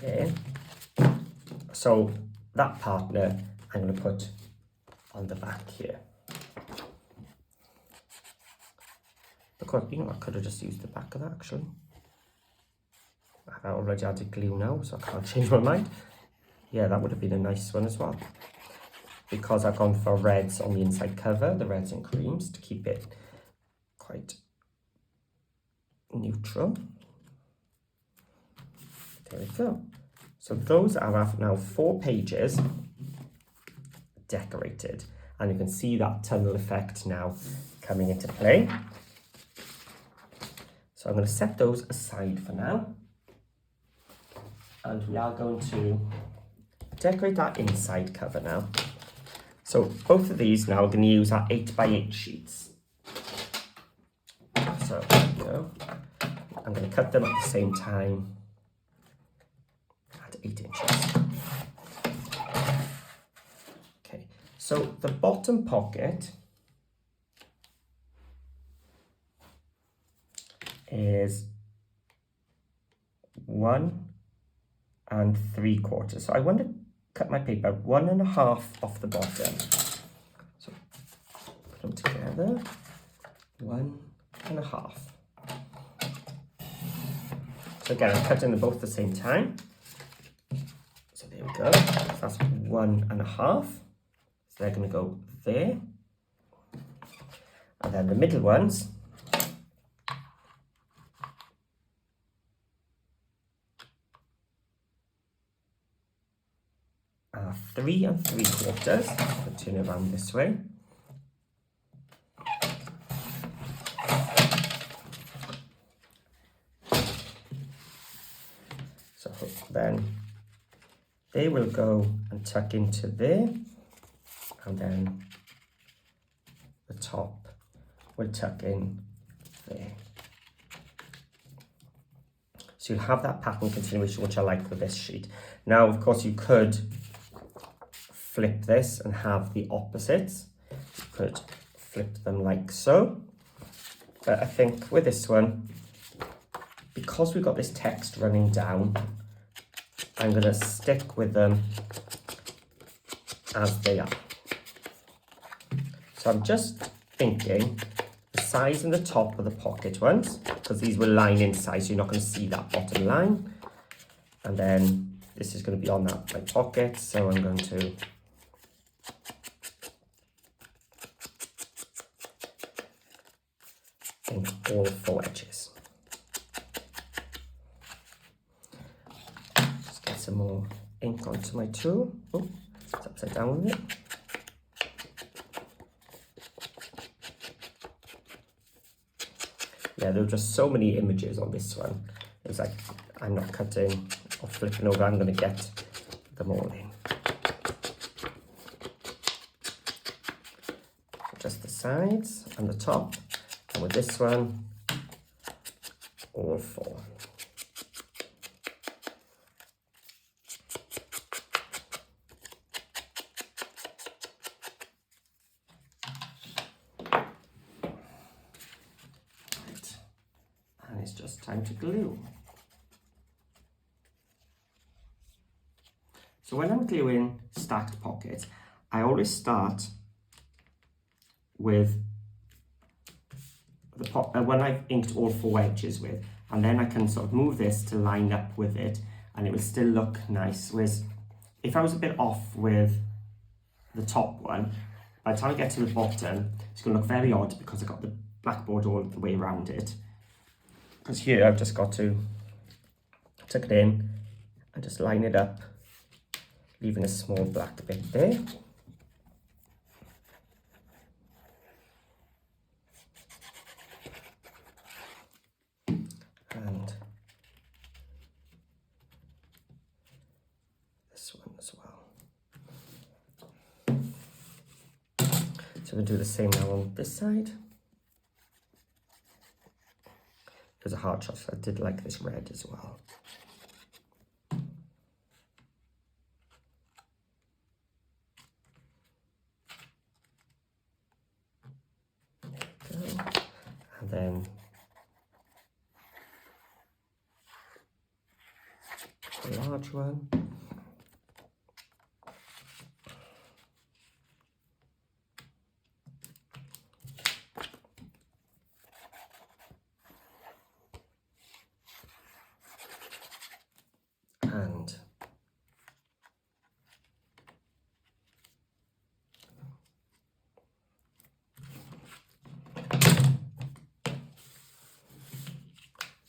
there. So that partner I'm going to put on the back here. Because, you know, I could have just used the back of that actually. I've already added glue now, so I can't change my mind. Yeah, that would have been a nice one as well. Because I've gone for reds on the inside cover, the reds and creams, to keep it quite neutral. There we go. So those are now 4 pages decorated. And you can see that tunnel effect now coming into play. So I'm going to set those aside for now. And we are going to decorate our inside cover now. So both of these now are going to use our 8x8 sheets. So there we go. I'm going to cut them at the same time at 8 inches. Okay, so the bottom pocket is 1 3/4. So I want to cut my paper 1.5 off the bottom. So put them together, 1.5. So again, I'm cutting them both at the same time. So there we go. So that's 1.5. So they're going to go there. And then the middle ones are 3 3/4. I'll turn it around this way. So then they will go and tuck into there, and then the top will tuck in there. So you'll have that pattern continuation, which I like with this sheet. Now, of course, you could flip this and have the opposites. You could flip them like so. But I think with this one, because we've got this text running down, I'm going to stick with them as they are. So I'm just thinking the size and the top of the pocket ones, because these will line inside, so you're not going to see that bottom line. And then this is going to be on that my pocket, so I'm going to ink all 4 edges. Just get some more ink onto my tool. Oh, it's upside down with it. Yeah, there were just so many images on this one. It was like, I'm not cutting or flipping over, I'm going to get them all in. Just the sides and the top. And with this one, all 4. Right. And it's just time to glue. So when I'm gluing stacked pockets, I always start with the when I've inked all 4 edges with, and then I can sort of move this to line up with it, and it will still look nice. Whereas if I was a bit off with the top one, by the time I get to the bottom, it's going to look very odd because I've got the blackboard all the way around it. Because here I've just got to tuck it in and just line it up, leaving a small black bit there. And this one as well. So we'll do the same now on this side. It was a hard shot, so I did like this red as well. and then a large one. And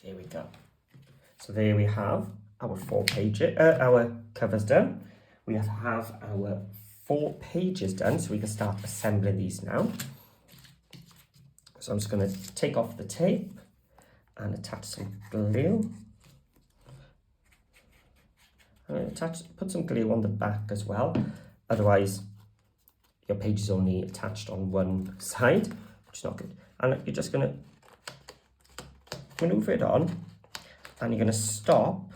there we go. So there we have our our covers done. We have our 4 pages done, so we can start assembling these now. So I'm just going to take off the tape and attach some glue. I'm going to put some glue on the back as well, otherwise your page is only attached on one side, which is not good. And you're just going to maneuver it on, and you're going to stop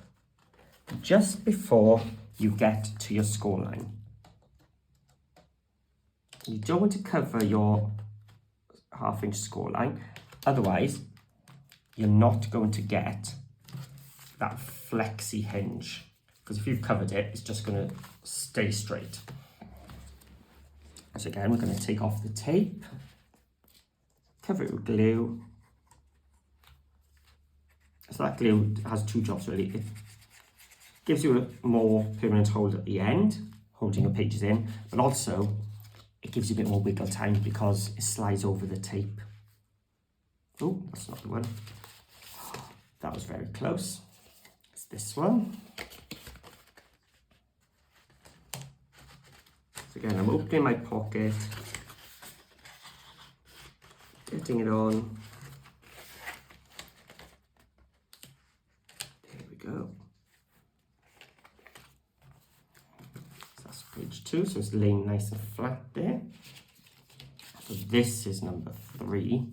just before you get to your score line. You don't want to cover your 1/2 inch score line, otherwise you're not going to get that flexy hinge, because if you've covered it, it's just going to stay straight. So again, we're going to take off the tape, cover it with glue. So that glue has 2 jobs really. It gives you a more permanent hold at the end, holding your pages in, but also it gives you a bit more wiggle time because it slides over the tape. Oh, that's not the one. That was very close. It's this one. So again, I'm opening my pocket, getting it on. There we go. So that's page 2, so it's laying nice and flat there. So this is number 3.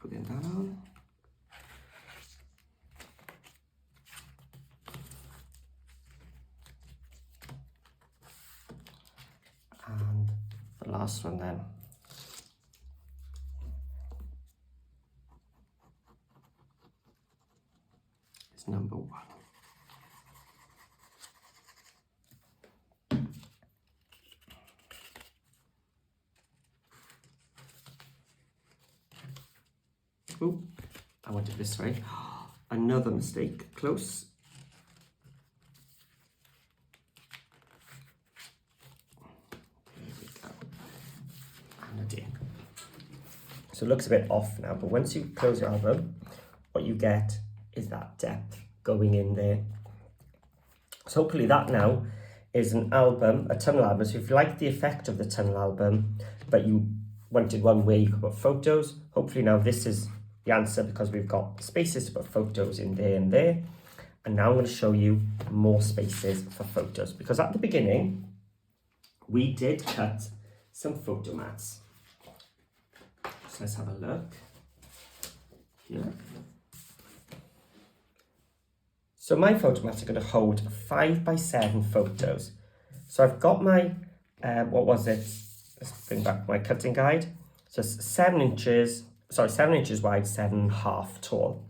Putting that on. And the last one then. Is number 1. Oh, I went it this way. Another mistake, close. There we go. And a dip. So it looks a bit off now, but once you close your album, what you get is that depth going in there. So hopefully that now is an album, a tunnel album. So if you like the effect of the tunnel album, but you wanted one where you could put photos, hopefully now this is the answer, because we've got spaces to put photos in there and there. And now I'm going to show you more spaces for photos, because at the beginning we did cut some photo mats. So let's have a look here. So my photo mats are going to hold 5x7 photos. So I've got my what was it? Let's bring back my cutting guide. So it's 7 inches wide, 7.5 tall,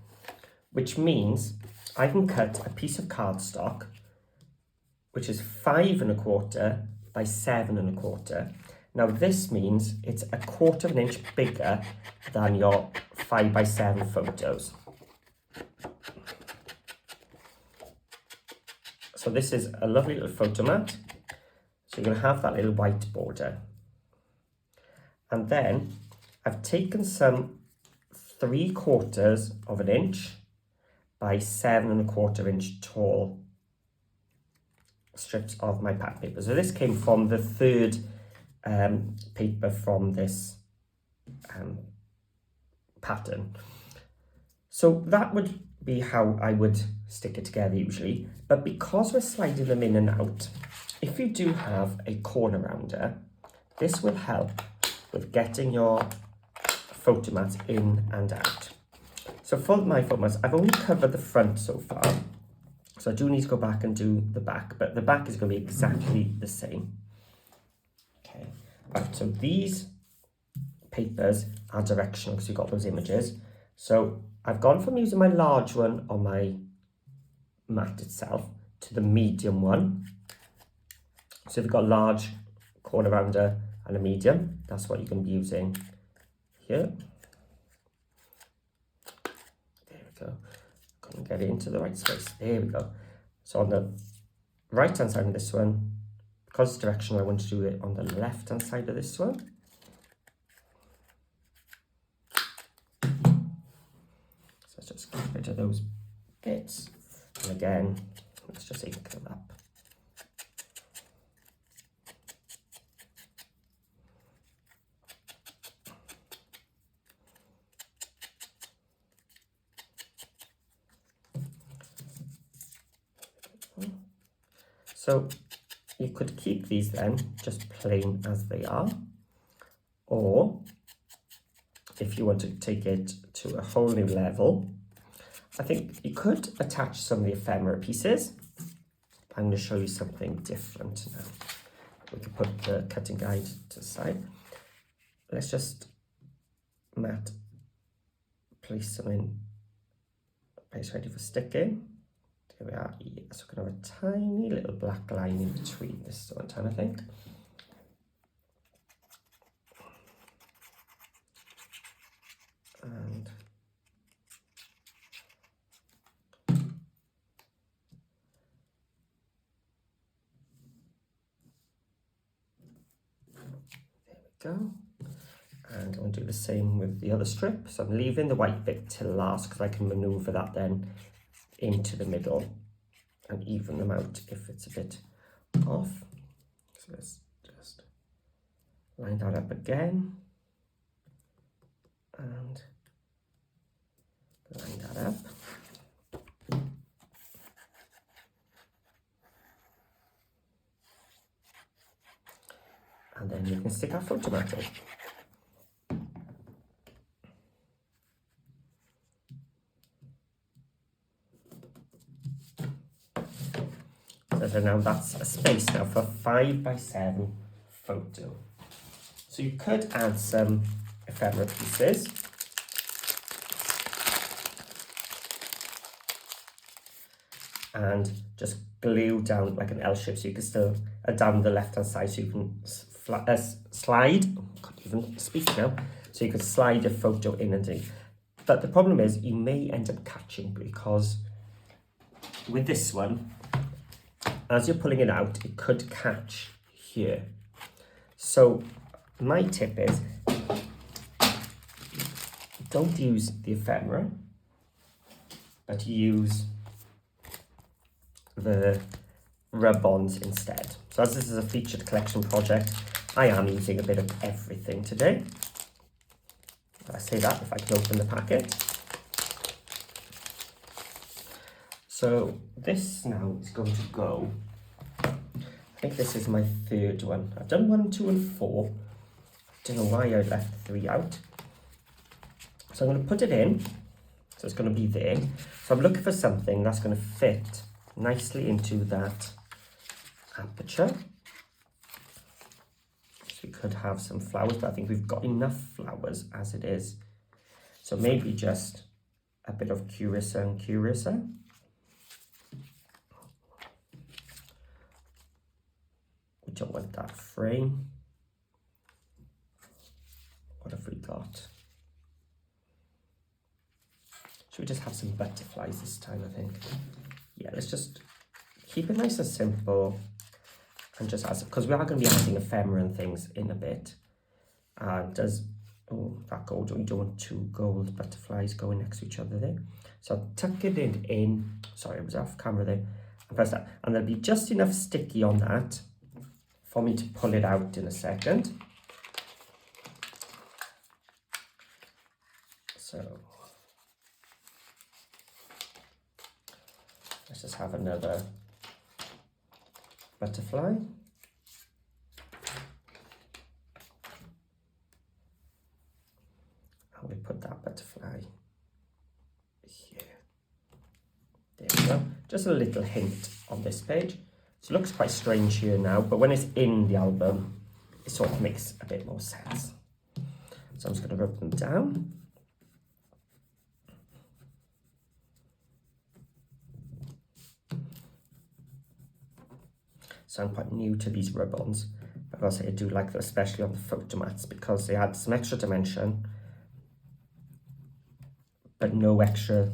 which means I can cut a piece of cardstock, which is 5.25 by 7.25. Now this means it's 1/4 inch bigger than your 5x7 photos. So this is a lovely little photo mat. So you're going to have that little white border. And then I've taken some 3/4 inch by 7.25 inch tall strips of my pattern paper. So this came from the 3rd paper from this pattern. So that would be how I would stick it together usually. But because we're sliding them in and out, if you do have a corner rounder, this will help with getting your photo mats in and out. So for my photo mats, I've only covered the front so far. So I do need to go back and do the back, but the back is going to be exactly the same. Okay, right, so these papers are directional because you've got those images. So I've gone from using my large one on my mat itself to the medium one. So if you've got a large corner rounder and a medium, that's what you're going to be using here. There we go. Couldn't get it into the right space. There we go. So on the right hand side of this one, because it's directional, I want to do it on the left hand side of this one. So let's just get rid of those bits. And again, let's just ink them up. So you could keep these then just plain as they are, or if you want to take it to a whole new level, I think you could attach some of the ephemera pieces. I'm going to show you something different now. We can put the cutting guide to the side. Let's just place some in place ready for sticking. There we are. Yes, we're going to have a tiny little black line in between this one time, I think. And there we go. And I'm going to do the same with the other strip. So I'm leaving the white bit till last because I can maneuver that then into the middle and even them out if it's a bit off. So let's just line that up again and line that up. And then you can stick our photo mat in. So now that's a space now for 5x7 photo. So you could add some ephemera pieces. And just glue down like an L shape so you can still, down the left hand side so you can slide, I can't even speak now, so you can slide your photo in and in. But the problem is you may end up catching because with this one, as you're pulling it out, it could catch here. So my tip is don't use the ephemera, but use the Rub-Ons instead. So as this is a featured collection project, I am using a bit of everything today. I say that if I can open the packet. So this now is going to go, I think this is my third one. I've done 1, 2 and 4. Don't know why I left 3 out. So I'm going to put it in. So it's going to be there. So I'm looking for something that's going to fit nicely into that aperture. So we could have some flowers, but I think we've got enough flowers as it is. So maybe just a bit of curiosa and curiosa. We don't want that frame. What have we got? Should we just have some butterflies this time, I think? Yeah, let's just keep it nice and simple and just add, because we are going to be adding ephemera and things in a bit. That gold, we don't want 2 gold butterflies going next to each other there. So I'll tuck it in. Sorry, I was off camera there. And press that. And there'll be just enough sticky on that for me to pull it out in a second. So let's just have another butterfly. I'm going to put that butterfly here. There we go. Just a little hint on this page. So it looks quite strange here now, but when it's in the album, it sort of makes a bit more sense. So I'm just going to rub them down. So I'm quite new to these Rub-Ons, but I gotta say I do like them, especially on the photo mats, because they add some extra dimension, but no extra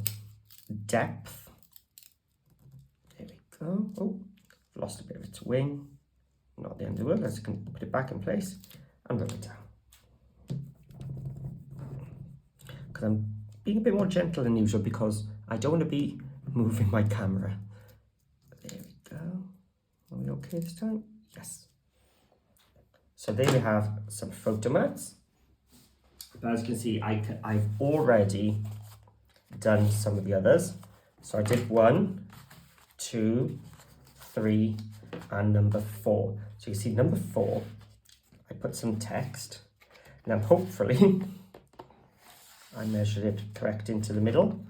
depth. There we go. Oh, lost a bit of its wing. Not the end of the world. Let's put it back in place and rub it down. Because I'm being a bit more gentle than usual because I don't want to be moving my camera. There we go. Are we okay this time? Yes. So there we have some photo mats. But as you can see, I've already done some of the others. So I did 1, 2, 3, and number 4. So you see number 4, I put some text. Now hopefully I measured it correct into the middle.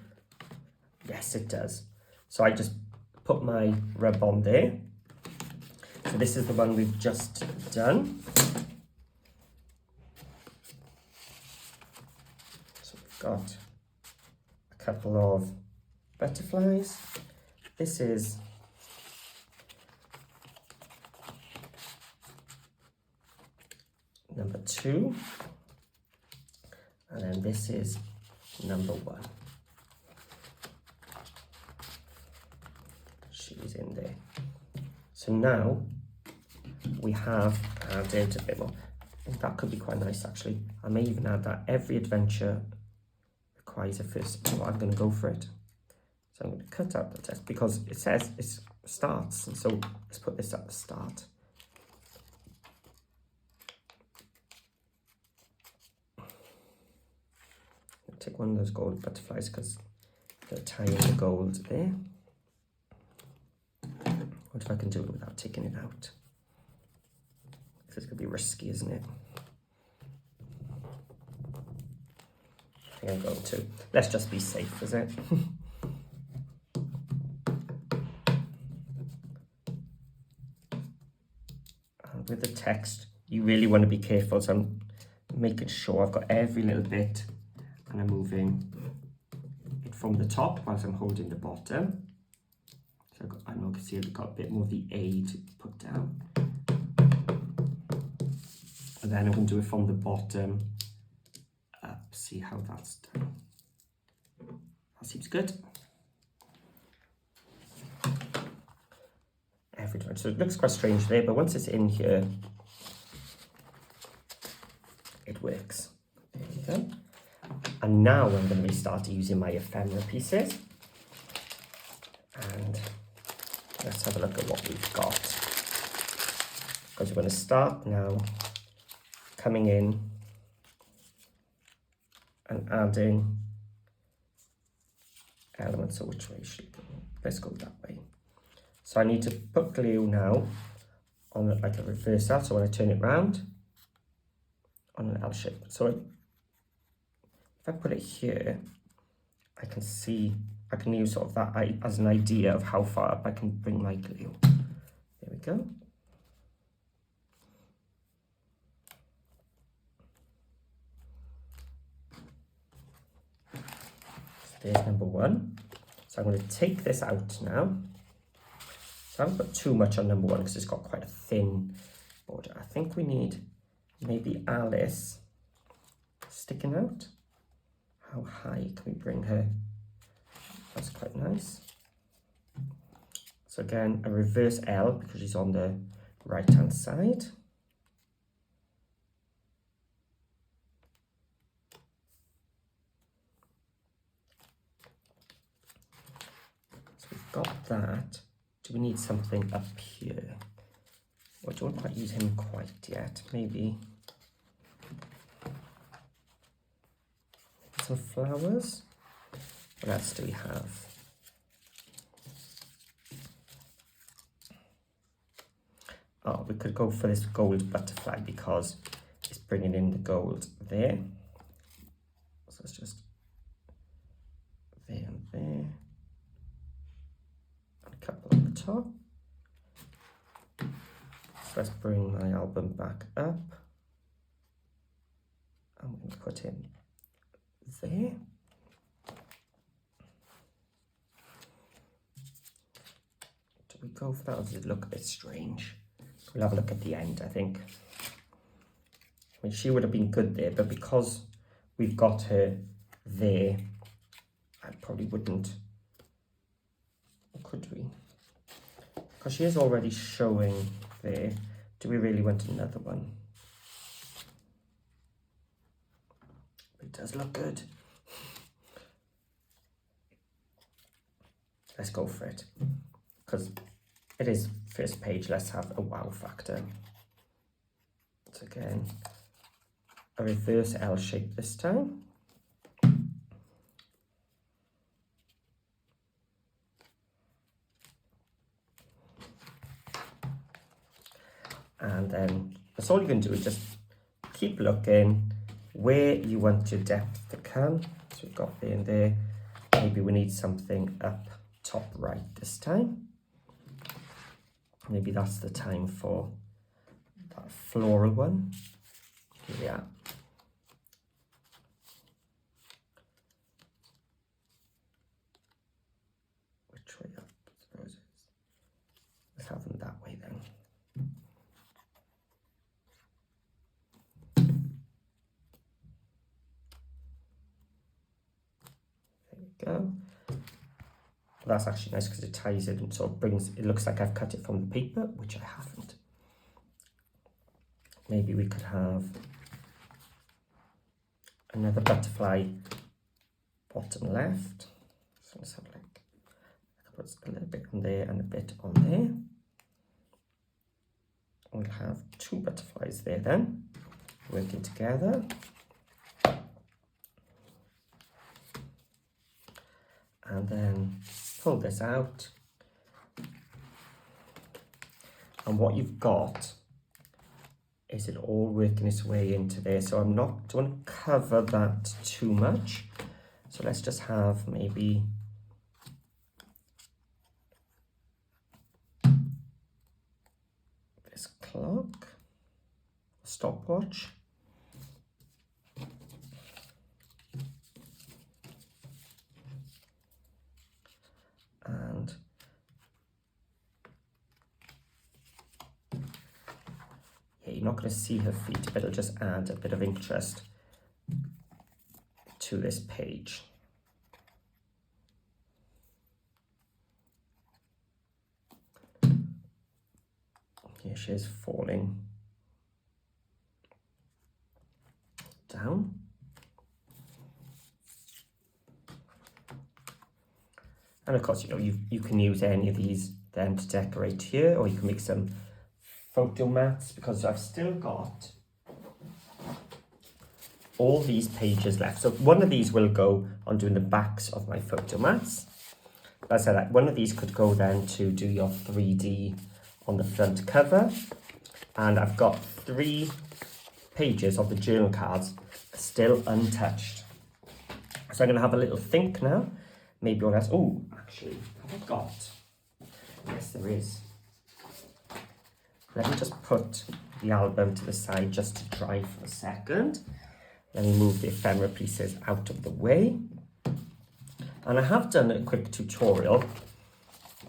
Yes, it does. So I just put my rub-on there. So this is the one we've just done. So we've got a couple of butterflies. This is number 2. And then this is number 1. She's in there. So now we have added a bit more. I think that could be quite nice actually. I may even add that every adventure requires a first. So I'm going to go for it. So I'm going to cut out the text because it says it starts. And so let's put this at the start. I'll take one of those gold butterflies because they're tying the gold there. What if I can do it without taking it out? This is going to be risky, isn't it? I think I'm going to. Let's just be safe, is it? And with the text, you really want to be careful. So I'm making sure I've got every little bit and I'm moving it from the top whilst I'm holding the bottom. So I know you can see I've got a bit more of the A to put down. And then I'm going to do it from the bottom up, see how that's done. That seems good. Every time. So it looks quite strange there, but once it's in here, it works. There you go. And now I'm going to start using my ephemera pieces. And let's have a look at what we've got. Because we're going to start now coming in and adding elements. So which way should we go? Let's go that way. So I need to put glue now on it like a reverse L. So when I turn it round on an L shape. So if I put it here, I can see, I can use sort of that as an idea of how far up I can bring my glue. There we go. So there's number 1. So I'm going to take this out now. So I haven't put too much on number 1 because it's got quite a thin border. I think we need maybe Alice sticking out. How high can we bring her? That's quite nice. So again, a reverse L because she's on the right hand side. So we've got that. Do we need something up here? Well, I don't quite use him quite yet. Maybe some flowers. What else do we have? Oh, we could go for this gold butterfly because it's bringing in the gold there. So it's just there and there, and a couple on the top. So let's bring my album back up. I'm going to put in there. Do we go for that, or does it look a bit strange? We'll have a look at the end, I think. I mean, she would have been good there, but because we've got her there, I probably wouldn't. Or could we? Because she is already showing there. Do we really want another one? It does look good. Let's go for it. Because it is first page, let's have a wow factor. So again, a reverse L shape this time. And then that's all you can do is just keep looking where you want your depth to come. So we've got there and there. Maybe we need something up top right this time. Maybe that's the time for that floral one. Here we are. Which way up, I suppose it is. Let's have them that way then. Go. That's actually nice because it ties it and sort of brings, it looks like I've cut it from the paper, which I haven't. Maybe we could have another butterfly bottom left. So let's have like, I could put a little bit on there and a bit on there. We'll have two butterflies there then, working together. And then pull this out. And what you've got is it all working its way into there. So I'm not going to cover that too much. So let's just have maybe this clock, stopwatch. And yeah, you're not going to see her feet, but it'll just add a bit of interest to this page. Here she is falling down. And of course, you know, you can use any of these then to decorate here, or you can make some photo mats, because I've still got all these pages left. So one of these will go on doing the backs of my photo mats. As I said, one of these could go then to do your 3D on the front cover. And I've got 3 pages of the journal cards still untouched. So I'm going to have a little think now. Maybe on else. Oh, actually, have I got? Yes, there is. Let me just put the album to the side just to dry for a second. Let me move the ephemera pieces out of the way. And I have done a quick tutorial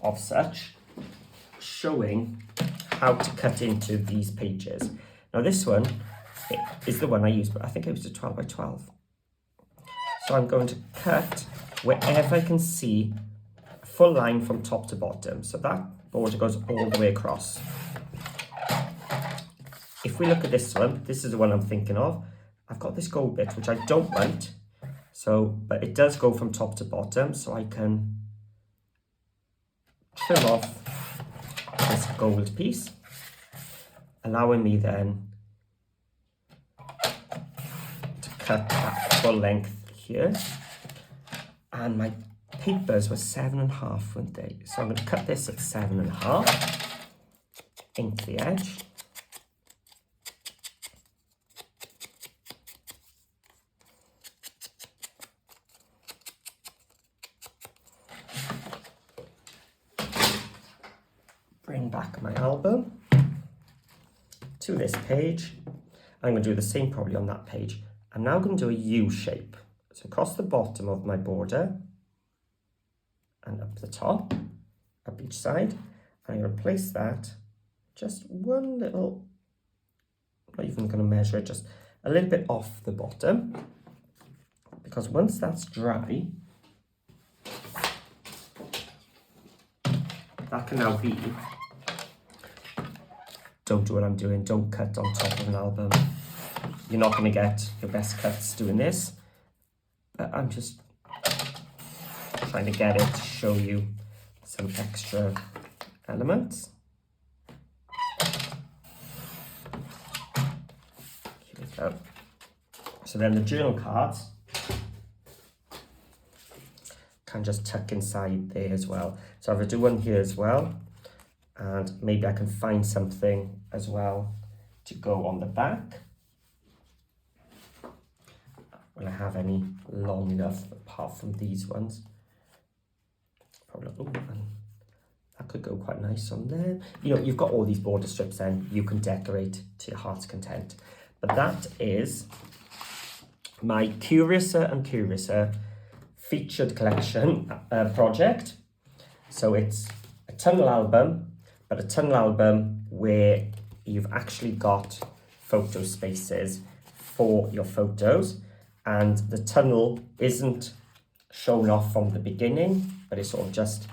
of such, showing how to cut into these pages. Now this one is the one I used, but I think it was a 12 by 12. So I'm going to cut wherever I can see a full line from top to bottom. So that border goes all the way across. If we look at this one, this is the one I'm thinking of. I've got this gold bit, which I don't want. So, but it does go from top to bottom. So I can trim off this gold piece, allowing me then to cut that full length here. And my papers were 7.5, weren't they? So I'm going to cut this at 7.5, ink the edge. bring back my album to this page. I'm going to do the same probably on that page. I'm now going to do a U shape. So across the bottom of my border and up the top, up each side. I'm going to place that just one little, I'm not even going to measure it, just a little bit off the bottom. Because once that's dry, that can now be, don't do what I'm doing, don't cut on top of an album. You're not going to get your best cuts doing this. But I'm just trying to get it to show you some extra elements. Here we go. So then the journal cards can just tuck inside there as well. So I'm going to do one here as well, and maybe I can find something as well to go on the back. Will I have any long enough apart from these ones? Probably, oh, and that could go quite nice on there. You know, you've got all these border strips then, you can decorate to your heart's content. But that is my Curiouser and Curiouser featured collection project. So it's a tunnel album, but a tunnel album where you've actually got photo spaces for your photos, and the tunnel isn't shown off from the beginning, but it sort of just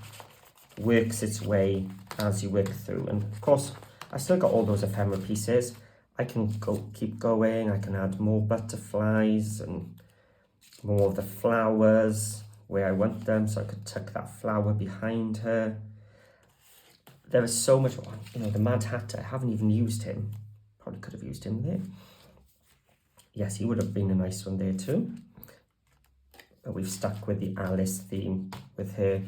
works its way as you work through. And of course, I've still got all those ephemera pieces. I can keep going, I can add more butterflies and more of the flowers where I want them, so I could tuck that flower behind her. There is so much, you know, the Mad Hatter, I haven't even used him. Probably could have used him there. Yes, he would have been a nice one there too. But we've stuck with the Alice theme with her.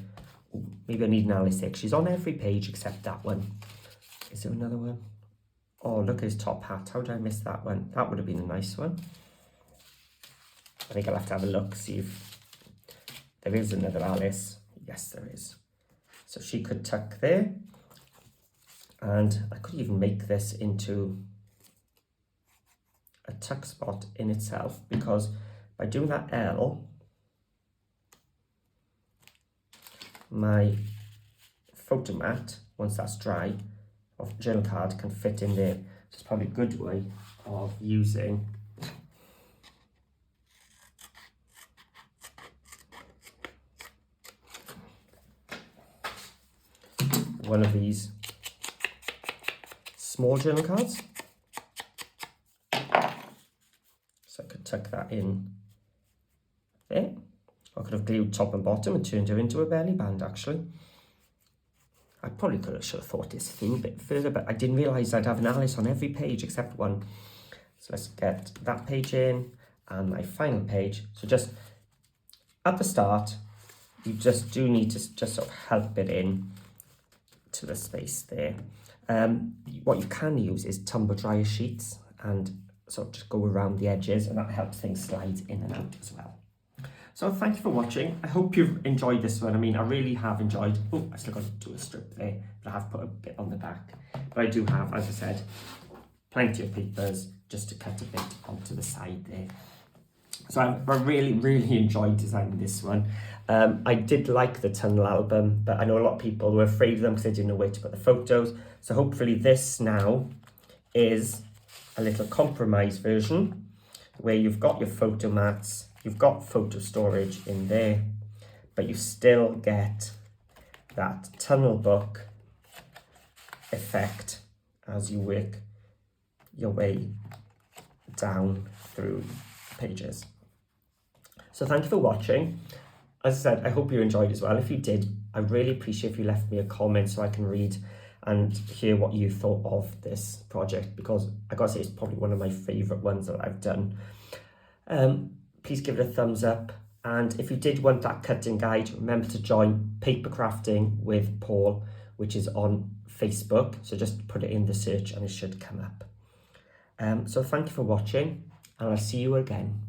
Ooh, maybe I need an Alice here. She's on every page except that one. Is there another one? Oh, look at his top hat. How did I miss that one? That would have been a nice one. I think I'll have to have a look, see if there is another Alice. Yes, there is. So she could tuck there. And I could even make this into a tuck spot in itself, because by doing that L, my photo mat, once that's dry, of journal card can fit in there. So it's probably a good way of using one of these small journal cards. So I could tuck that in there. I could have glued top and bottom and turned her into a belly band actually. I probably should have thought this through a bit further, but I didn't realise I'd have an Alice on every page except one. So let's get that page in and my final page. So just at the start, you just do need to just sort of help it in to the space there. What you can use is tumble dryer sheets and sort of just go around the edges, and that helps things slide in and out as well. So thank you for watching. I hope you've enjoyed this one. I mean, I really have enjoyed. Oh, I still got to do a strip there, but I have put a bit on the back. But I do have, as I said, plenty of papers just to cut a bit onto the side there. So I really, really enjoyed designing this one. I did like the tunnel album, but I know a lot of people were afraid of them because they didn't know where to put the photos. So hopefully this now is a little compromise version where you've got your photo mats, you've got photo storage in there, but you still get that tunnel book effect as you work your way down through pages. So thank you for watching. As I said, I hope you enjoyed as well. If you did, I'd really appreciate if you left me a comment so I can read and hear what you thought of this project, because I gotta say it's probably one of my favourite ones that I've done. Please give it a thumbs up, and if you did want that cutting guide, remember to join Papercrafting with Paul, which is on Facebook. So just put it in the search and it should come up. So thank you for watching, and I'll see you again.